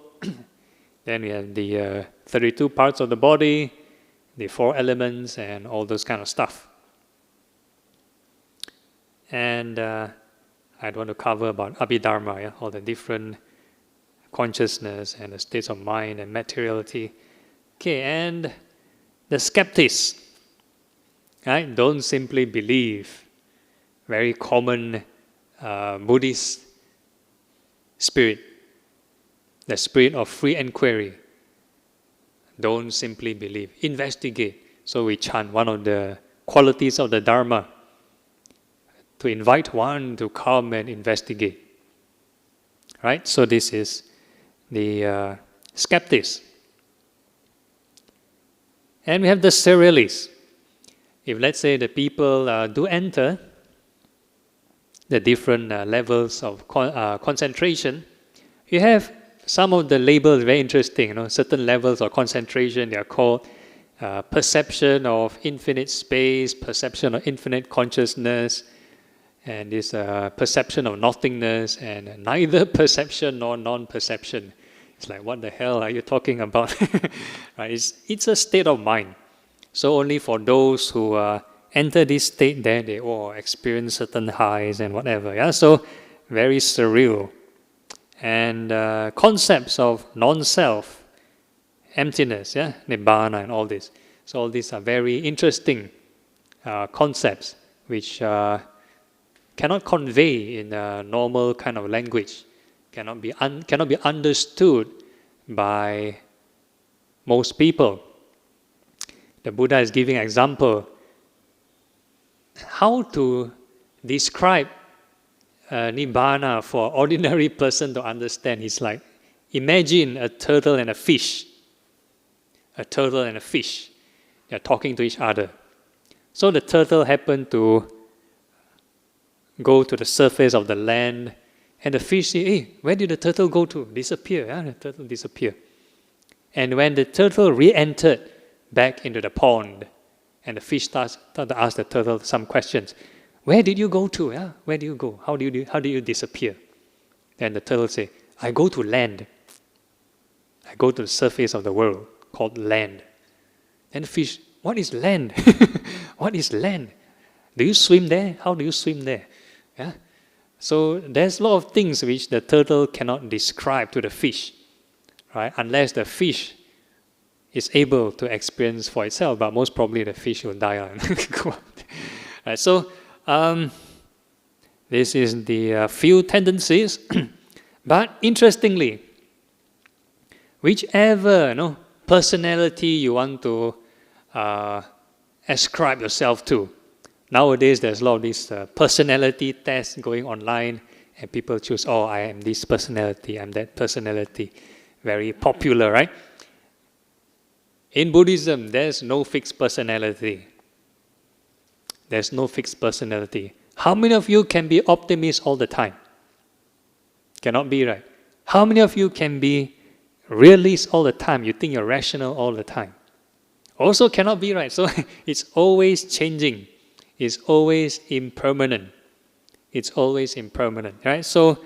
then we have the 32 parts of the body, the 4 elements, and all those kind of stuff. And I want to cover about Abhidharma, all the different consciousness and the states of mind and materiality. Okay, and the skeptics, right? Don't simply believe. Very common Buddhist spirit, the spirit of free inquiry. Don't simply believe, investigate. So we chant one of the qualities of the Dharma, to invite one to come and investigate. Right? So this is the skeptics. And we have the serialists. If let's say the people do enter the different levels of concentration, you have some of the labels very interesting. Certain levels of concentration, they are called perception of infinite space, perception of infinite consciousness, and this perception of nothingness, and neither perception nor non-perception. It's like, what the hell are you talking about? Right? It's a state of mind. So only for those who enter this state, then they experience certain highs and whatever. Yeah, so very surreal. And concepts of non-self, emptiness, yeah, nibbana, and all this. So all these are very interesting concepts which cannot convey in a normal kind of language, cannot be understood by most people. The Buddha is giving an example how to describe nibbana for an ordinary person to understand. It's like, imagine a turtle and a fish. A turtle and a fish. They're talking to each other. So the turtle happened to go to the surface of the land, and the fish say, hey, where did the turtle go to? Disappear. Yeah? The turtle disappeared. And when the turtle re-entered back into the pond, and the fish started to ask the turtle some questions. Where did you go to? Yeah? Where do you go? How do you disappear? Then the turtle say, I go to land. I go to the surface of the world called land. Then the fish, what is land? What is land? Do you swim there? How do you swim there? Yeah? So there's a lot of things which the turtle cannot describe to the fish, right? Unless the fish is able to experience for itself, but most probably the fish will die and go up. Right, so this is the few tendencies. But interestingly, whichever personality you want to ascribe yourself to, nowadays there's a lot of these personality tests going online, and people choose, I am this personality, I'm that personality. Very popular, right? In Buddhism, there's no fixed personality. There's no fixed personality. How many of you can be optimists all the time? Cannot be, right? How many of you can be realists all the time? You think you're rational all the time? Also cannot be, right? So it's always changing. It's always impermanent. It's always impermanent, right? So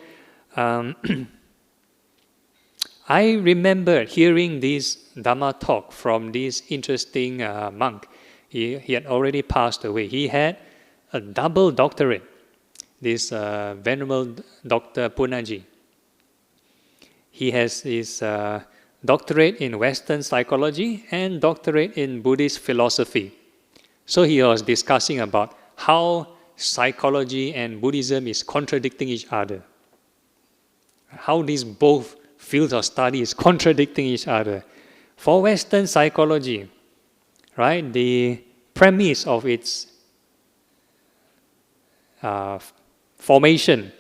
I remember hearing this Dharma talk from this interesting monk. He had already passed away. He had a double doctorate. this Venerable Dr. Punaji. He has his doctorate in Western psychology and doctorate in Buddhist philosophy. So he was discussing about how psychology and Buddhism is contradicting each other. How these both fields of study is contradicting each other. For Western psychology, right, the premise of its formation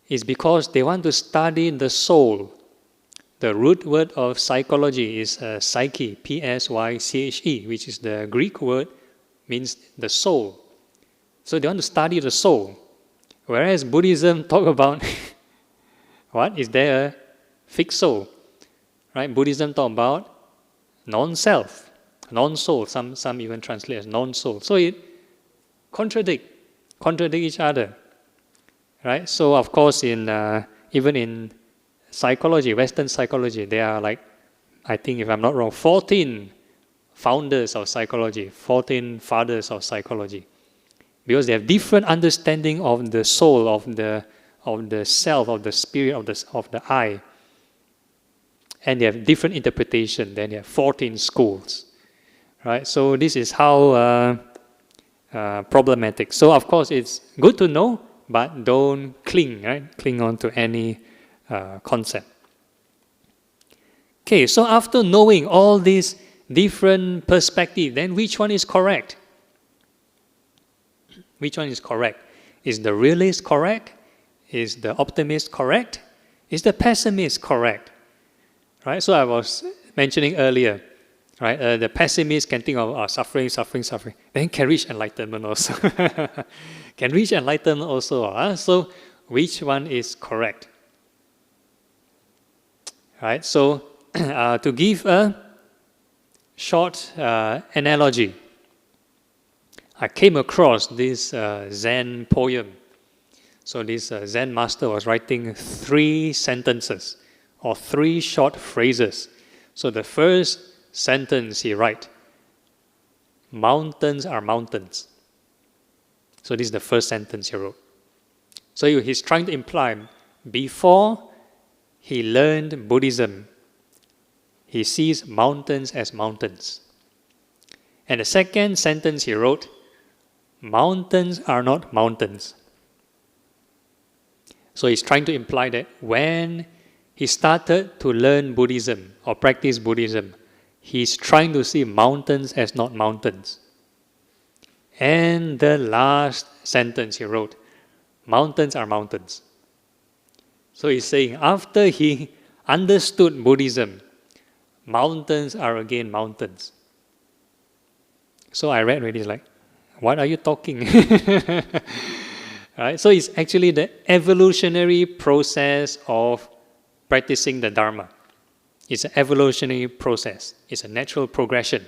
is because they want to study the soul. The root word of psychology is psyche, P-S-Y-C-H-E, which is the Greek word, means the soul. So they want to study the soul. Whereas Buddhism talk about what? Is there a fixed soul? Right? Buddhism talk about non-self, non-soul. Some even translate as non-soul. So it contradict each other. Right? So of course even in psychology, Western psychology, there are like, I think if I'm not wrong, 14 founders of psychology, 14 fathers of psychology. Because they have different understanding of the soul, of the self, of the spirit, of the I. And they have different interpretation. Then they have 14 schools. Right? So this is how problematic. So of course it's good to know, but don't cling, right? Cling on to any concept. Okay, so after knowing all these different perspectives, then which one is correct? Which one is correct? Is the realist correct? Is the optimist correct? Is the pessimist correct? Right? So I was mentioning earlier, right? The pessimist can think of suffering. Then can reach enlightenment also. Can reach enlightenment also. So which one is correct? Right? So to give a short analogy, I came across this Zen poem. So this Zen master was writing 3 sentences or 3 short phrases. So the first sentence he write, mountains are mountains. So this is the first sentence he wrote. So he's trying to imply, before he learned Buddhism, he sees mountains as mountains. And the second sentence he wrote, mountains are not mountains. So he's trying to imply that when he started to learn Buddhism or practice Buddhism, he's trying to see mountains as not mountains. And the last sentence he wrote, mountains are mountains. So he's saying after he understood Buddhism, mountains are again mountains. So I read already, like, what are you talking? Right? So it's actually the evolutionary process of practicing the Dharma. It's an evolutionary process. It's a natural progression.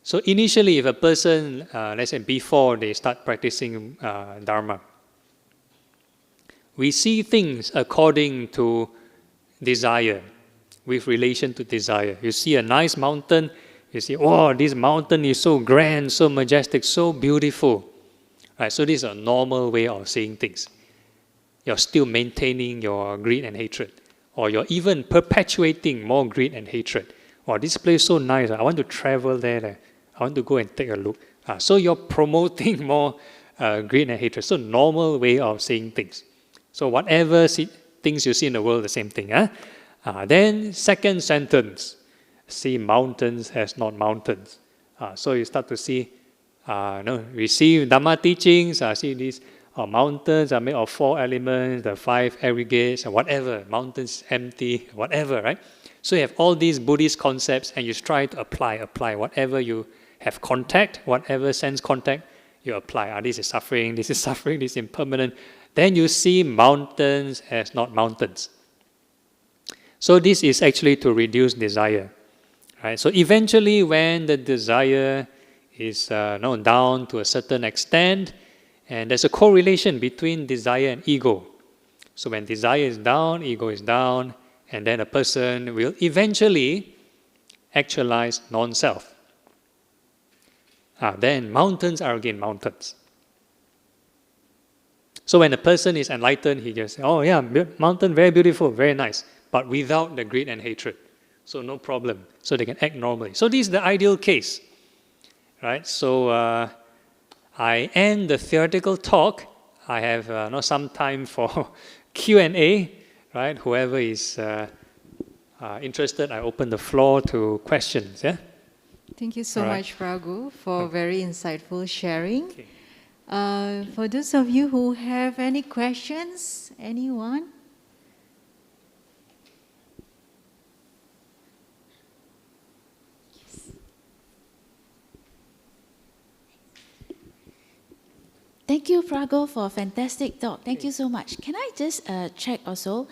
So initially, if a person, let's say before they start practicing Dharma, we see things according to desire, with relation to desire. You see a nice mountain, you see, oh, this mountain is so grand, so majestic, so beautiful. Right, so this is a normal way of seeing things. You're still maintaining your greed and hatred, or you're even perpetuating more greed and hatred. Oh, this place is so nice, I want to travel there. I want to go and take a look. So you're promoting more greed and hatred. So normal way of seeing things. So whatever things you see in the world, the same thing. Then second sentence, see mountains as not mountains. So you start to see, receive Dhamma teachings, see these mountains are made of 4 elements, the 5 aggregates, whatever, mountains empty, whatever, right? So you have all these Buddhist concepts and you try to apply whatever you have contact, whatever sense contact, you apply. This is suffering, this is impermanent. Then you see mountains as not mountains. So this is actually to reduce desire. Right? So eventually when the desire is down to a certain extent, and there's a correlation between desire and ego. So when desire is down, ego is down, and then a person will eventually actualize non-self. Then mountains are again mountains. So when a person is enlightened, he just say, oh yeah, mountain very beautiful, very nice, but without the greed and hatred. So no problem. So they can act normally. So this is the ideal case, right? So I end the theoretical talk. I have not some time for Q&A, right? Whoever is interested, I open the floor to questions. Yeah. Thank you so All right. much, Phra Goh, for Okay. very insightful sharing. Okay. For those of you who have any questions, anyone? Thank you, Phra Goh, for a fantastic talk. Thank you so much. Can I just check also?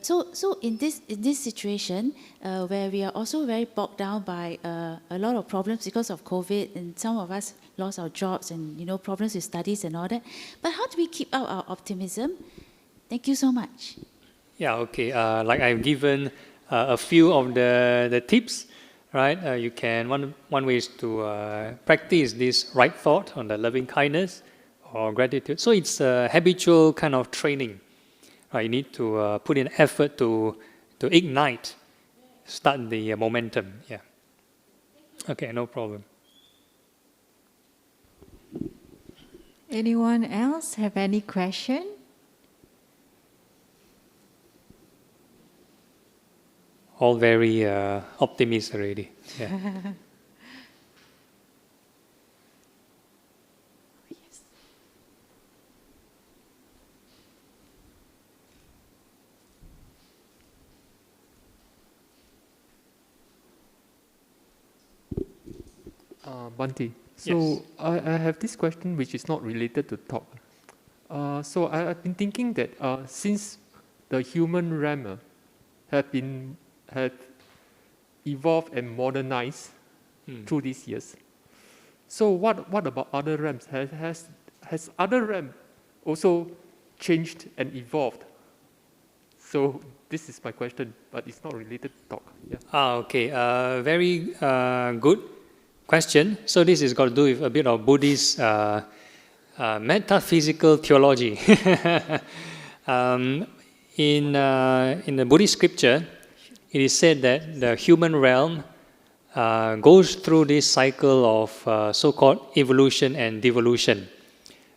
So in this situation where we are also very bogged down by a lot of problems because of COVID, and some of us lost our jobs and problems with studies and all that. But how do we keep up our optimism? Thank you so much. Yeah. Okay. Like I've given a few of the tips, right? You can one way is to practice this right thought on the loving kindness or gratitude. So it's a habitual kind of training. Right? You need to put in effort to ignite, start the momentum. Yeah. Okay, no problem. Anyone else have any question? All very optimist already. Yeah. Bhante, so Yes. I have this question which is not related to talk. So I've been thinking that since the human realm have evolved and modernized through these years, so what about other realms? Has other realm also changed and evolved? So this is my question, but it's not related to talk. Yeah. Okay. Very good question. So this has got to do with a bit of Buddhist metaphysical theology. In the Buddhist scripture, it is said that the human realm goes through this cycle of so-called evolution and devolution.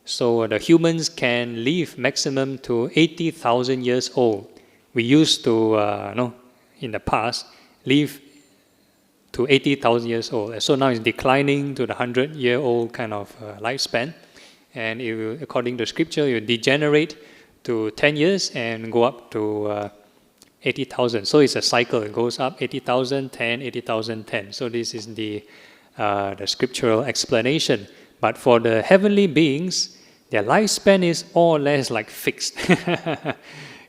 So the humans can live maximum to 80,000 years old. We used to, in the past, live to 80,000 years old. So now it's declining to the 100-year-old kind of lifespan. And it will, according to scripture, you degenerate to 10 years and go up to 80,000. So it's a cycle. It goes up 80,000, 10, 80,000, 10. So this is the scriptural explanation. But for the heavenly beings, their lifespan is more or less like fixed.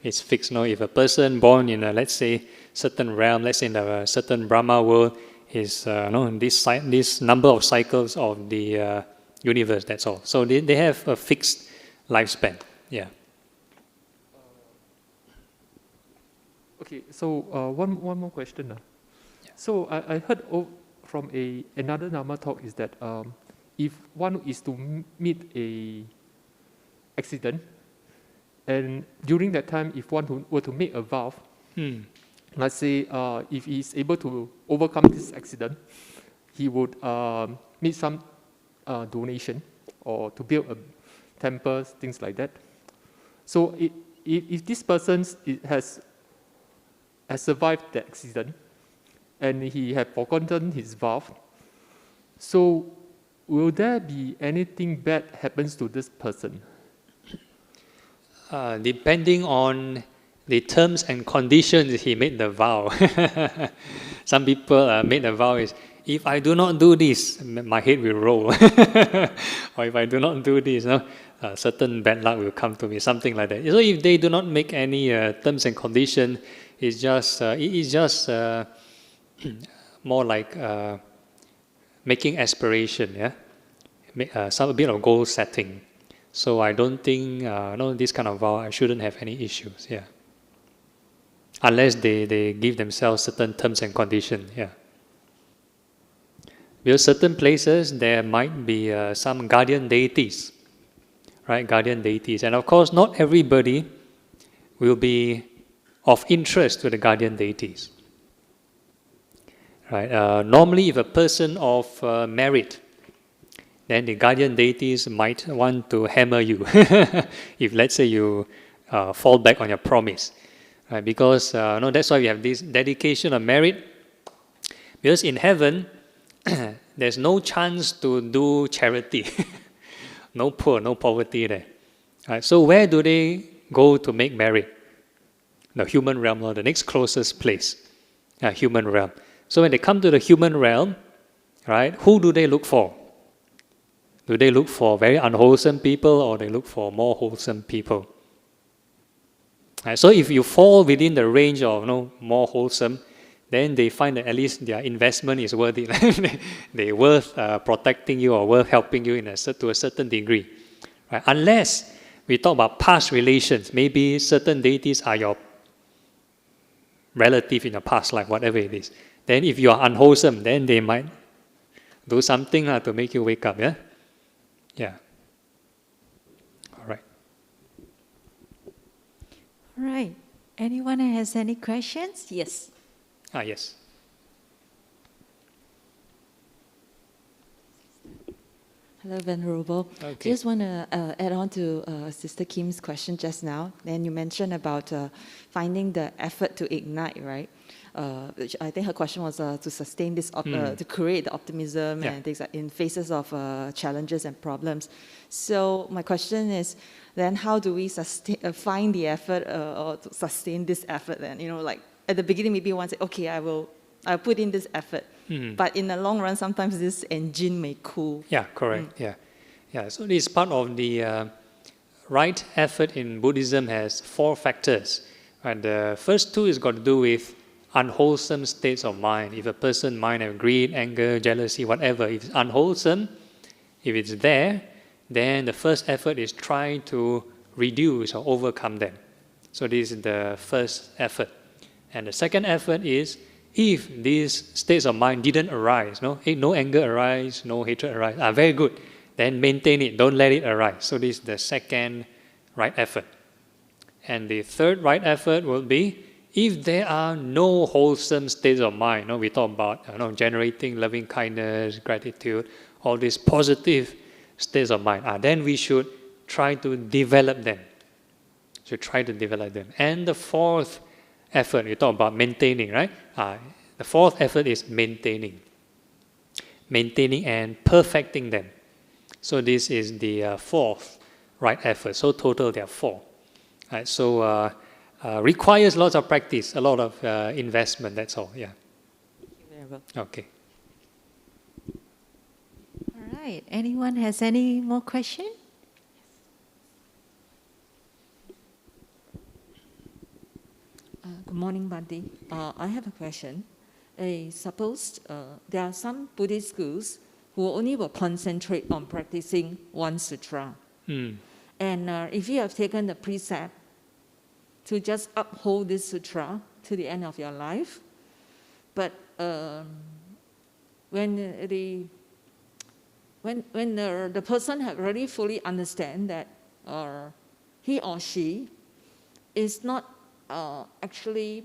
It's fixed. No, if a person born in a, let's say, certain realm, let's say in a certain Brahma world, is this number of cycles of the universe. That's all. So they have a fixed lifespan. Yeah. Okay. So one more question. Yeah. So I heard from another Dharma talk is that if one is to meet a accident, and during that time, if one were to make a vow, let's say if he is able to overcome this accident, he would make some donation or to build a temple, things like that. So if this person has survived the accident and he had forgotten his vow, so will there be anything bad happens to this person? Depending on the terms and conditions he made the vow. Some people made the vow is, if I do not do this, my head will roll. Or if I do not do this, certain bad luck will come to me, something like that. So if they do not make any terms and conditions, it's just more like making aspiration, yeah? A bit of goal setting. So I don't think, this kind of vow, I shouldn't have any issues, yeah. Unless they give themselves certain terms and conditions, yeah. Because certain places, there might be some guardian deities, right? Guardian deities. And of course, not everybody will be of interest to the guardian deities. Right? Normally, if a person of merit, then the guardian deities might want to hammer you if, let's say, you fall back on your promise. Right? Because that's why we have this dedication of merit. Because in heaven, there's no chance to do charity. No poor, no poverty there. Right? So where do they go to make merit? The human realm, or the next closest place, human realm. So when they come to the human realm, right, who do they look for? Do they look for very unwholesome people, or they look for more wholesome people? Right, so if you fall within the range of more wholesome, then they find that at least their investment is worth it. They're worth protecting you or worth helping you to a certain degree. Right? Unless we talk about past relations, maybe certain deities are your relative in your past life, whatever it is. Then if you are unwholesome, then they might do something to make you wake up, yeah? Yeah. All right. All right. Anyone has any questions? Yes. Yes. Hello, Venerable. Okay. Just want to add on to Sister Kim's question just now. Then you mentioned about finding the effort to ignite, right? Which I think her question was to sustain this, to create the optimism and things like in faces of challenges and problems. So my question is, then how do we find the effort or to sustain this effort? Then like at the beginning, maybe one say, okay, I'll put in this effort. But in the long run, sometimes this engine may cool. Yeah, correct. Yeah. So this is part of the right effort in Buddhism has 4 factors. And the first 2 is got to do with unwholesome states of mind. If a person's mind have greed, anger, jealousy, whatever, if it's unwholesome, if it's there, then the first effort is trying to reduce or overcome them. So this is the first effort. And the second effort is, if these states of mind didn't arise, no anger arise, no hatred arise, very good, then maintain it, don't let it arise. So this is the second right effort. And the third right effort will be, if there are no wholesome states of mind, we talk about generating loving kindness, gratitude, all these positive states of mind, then we should try to develop them. And the fourth effort, you talk about maintaining, right? The fourth effort is maintaining and perfecting them. So this is the fourth right effort. So total there are 4. Right? So requires lots of practice, a lot of investment. That's all. Yeah. Thank you very well. Okay. All right. Anyone has any more questions? Good morning, Bhante. I have a question. Suppose there are some Buddhist schools who only will concentrate on practicing one sutra. And if you have taken the precept to just uphold this sutra to the end of your life, but when the person have really fully understand that he or she is not actually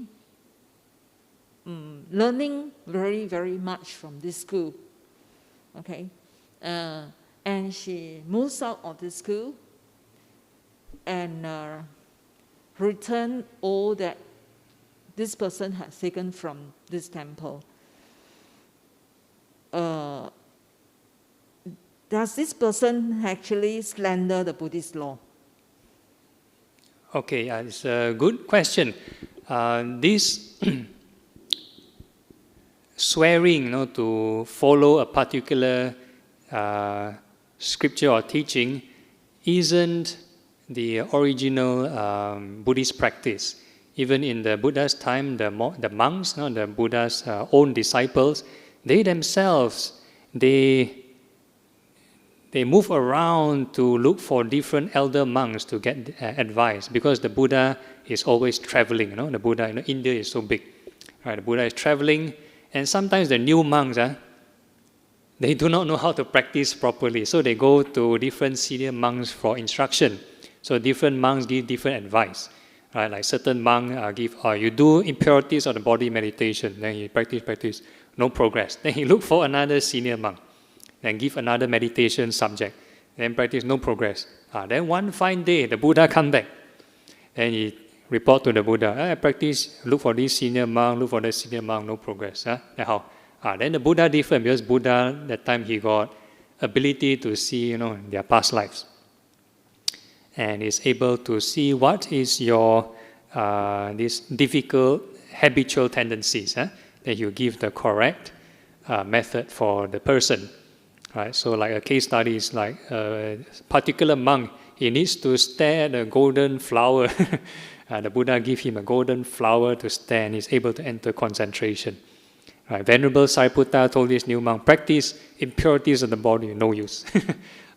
learning very, very much from this school, okay? And she moves out of the school and return all that this person has taken from this temple. Does this person actually slander the Buddhist law? Okay, it's a good question. This swearing to follow a particular scripture or teaching isn't the original Buddhist practice. Even in the Buddha's time, the monks, the Buddha's own disciples, they themselves, they move around to look for different elder monks to get advice, because the Buddha is always traveling. The Buddha, India is so big. Right, the Buddha is traveling, and sometimes the new monks, they do not know how to practice properly. So they go to different senior monks for instruction. So different monks give different advice. Right? Like certain monk give, you do impurities of the body meditation. Then you practice, no progress. Then he look for another senior monk. Then give another meditation subject. Then practice, no progress. Then one fine day, the Buddha come back. Then he report to the Buddha, I practice, look for this senior monk, look for that senior monk, no progress. Then how? Then the Buddha different, because Buddha, that time he got ability to see, their past lives. And is able to see what is your, these difficult habitual tendencies. That you give the correct method for the person. Right? So like a case study is like a particular monk, he needs to stare at a golden flower. The Buddha give him a golden flower to stare, and he's able to enter concentration. Right? Venerable Sariputta told this new monk, practice impurities of the body, no use,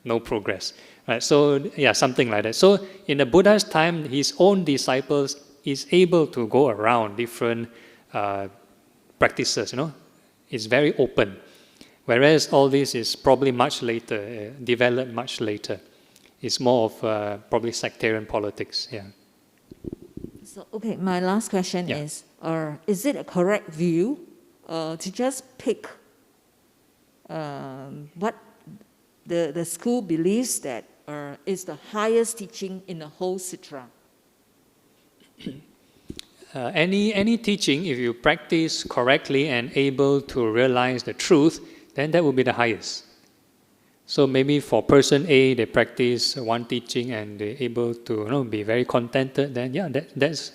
no progress. Right? So yeah, something like that. So in the Buddha's time, his own disciples is able to go around different practices. It's very open. Whereas all this is probably much later, developed much later. It's more of probably sectarian politics. Yeah. So, okay, my last question is it a correct view to just pick what the school believes that is the highest teaching in the whole sutra? Any teaching, if you practice correctly and able to realize the truth, then that will be the highest. So maybe for person A, they practice one teaching and they're able to be very contented, then yeah, that's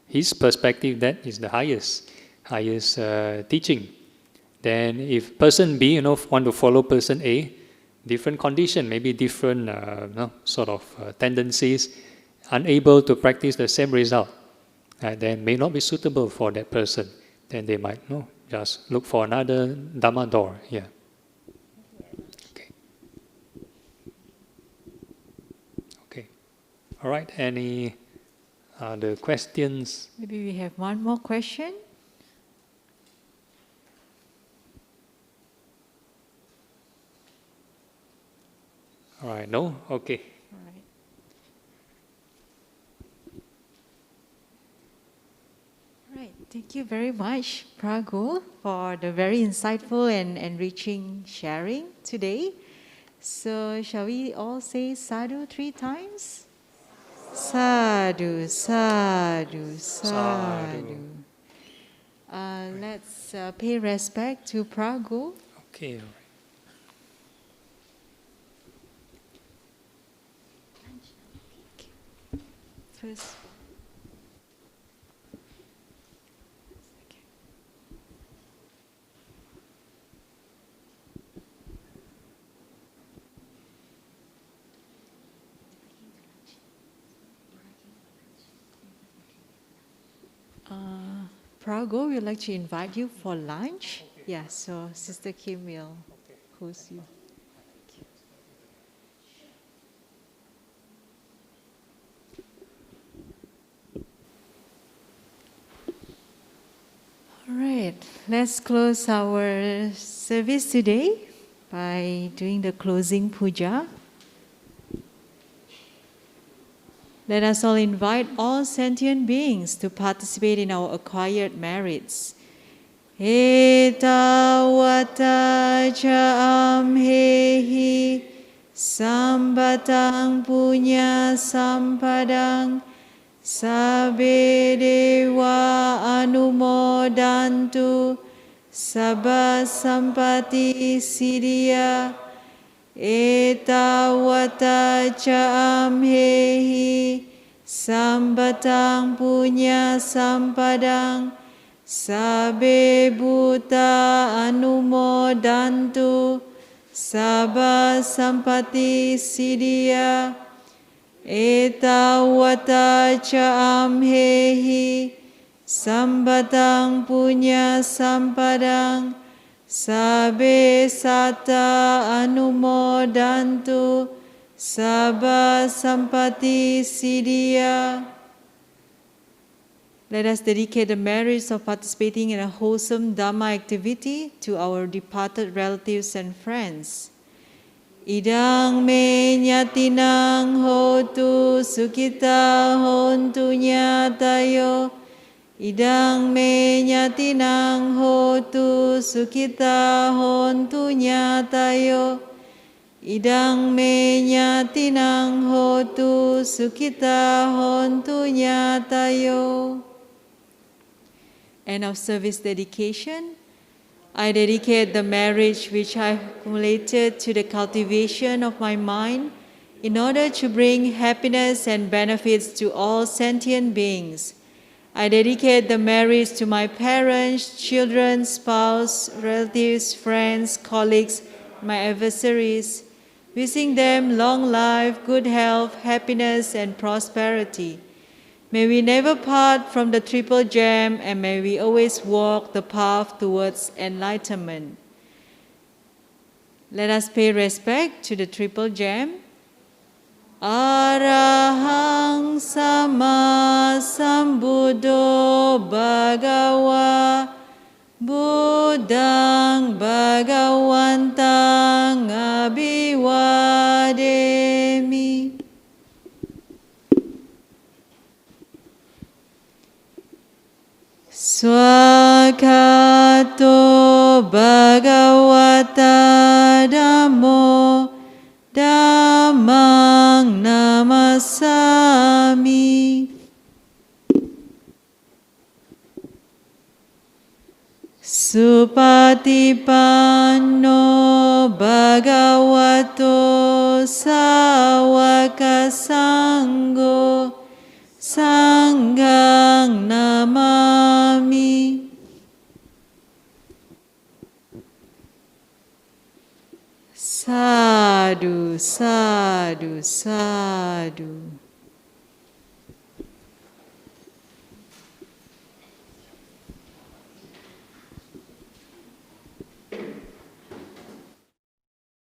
his perspective, that is the highest teaching. Then if person B, want to follow person A, different condition, maybe different sort of tendencies, unable to practice the same result, then may not be suitable for that person. Then they might just look for another Dhamma door. Yeah. Okay. All right. Any other questions? Maybe we have one more question. All right. No? Okay. All right. All right. Thank you very much, Phra Goh, for the very insightful and enriching sharing today. So shall we all say sadhu 3 times? Sadhu, sadhu, sadhu. Let's pay respect to Phra Goh. Okay. All right. First. Phra Goh, we'd like to invite you for lunch. Okay. Yeah, so Sister Kim will host you. All right, let's close our service today by doing the closing puja. Let us all invite all sentient beings to participate in our acquired merits. Etawata ca amhehi sambatang punya sampadang sabbe dewa anumodantu sabba sampati siddhya. Etawata ca amhehi sambatang punya sampadang sabbe buddha anumodantu sabba sampati siddhya. Etawata ca amhehi sambatang punya sampadang sabbe satta anumodantu sabba sampati siddhya. Let us dedicate the merits of participating in a wholesome Dharma activity to our departed relatives and friends. Idang me nyatinang hotu sukita hontu nyatayo. Idang me nyatinang hotu sukita hontu nyatayo. Idang me nyatinang hotu sukita hontu nyatayo. End of service dedication. I dedicate the marriage which I accumulated to the cultivation of my mind in order to bring happiness and benefits to all sentient beings. I dedicate the marriage to my parents, children, spouse, relatives, friends, colleagues, my adversaries, wishing them long life, good health, happiness, and prosperity. May we never part from the triple gem, and may we always walk the path towards enlightenment. Let us pay respect to the triple gem. Arahang Sama Sambuddho Bhagawa Buddhang Bhagawantang Abhivademi. Swakato Bhagavata Dhammo Dhammang Namasami. Supatipanno Bhagavato Sāvaka Sangho Sanghang Namami. Sadhu, sadhu, sadhu.